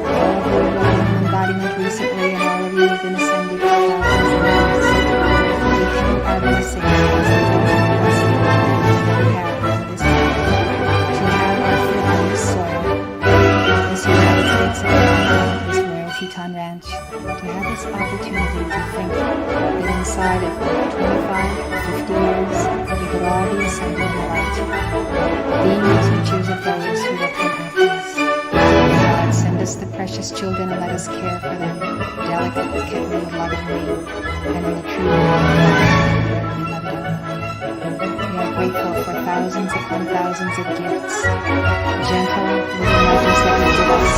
all of you who have been in embodiment recently, and all of you who have been ascended for thousands of years. With you are blessings, as we all have blessings that we have on this earth, to have our foot on this soil, this United States of America, this Royal Teton Ranch, to have this opportunity to think that inside of 25, 50 years, we could all be ascending in the light, being the teachers of those who will come after us. God, send us the precious children and let us care for them delicately, lovingly, and in the true love of their beloved Almighty. We are grateful for thousands upon thousands of gifts, gentle little nudges that you give us,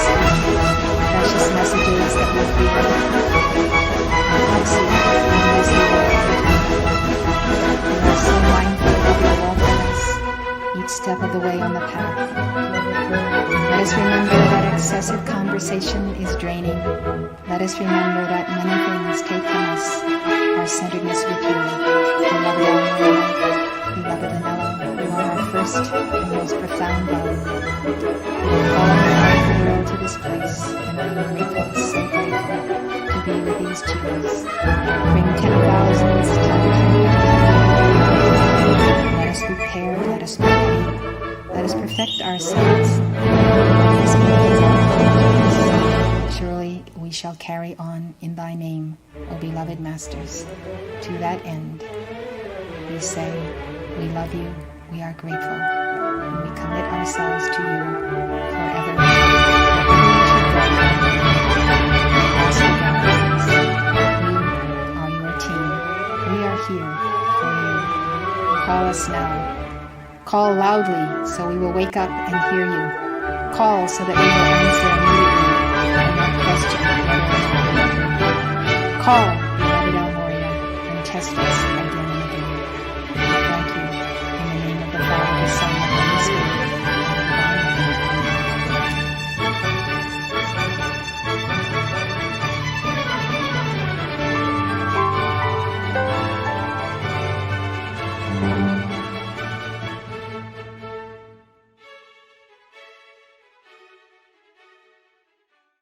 precious messages that we feel. We are so mindful of your walk with us, each step of the way on the path. Let us remember that excessive conversation is draining. Let us remember that many things take from us our centeredness with you. Beloved Almoria, beloved Anella, you are our first first and most profound love. You call the world to this place, and I'm grateful, so grateful to be with these children. Bring 10,000s, 10,000. Let us be paired, let us be ready. Let us perfect ourselves. Surely we shall carry on in thy name, O beloved Masters. To that end, we say, we love you, we are grateful, and we commit ourselves to you forever. We are your team. We are here for you. Call us now. Call loudly so we will wake up and hear you. Call so that we will answer immediately and not question whether or not we hear you. Call, beloved El Moria, and test us.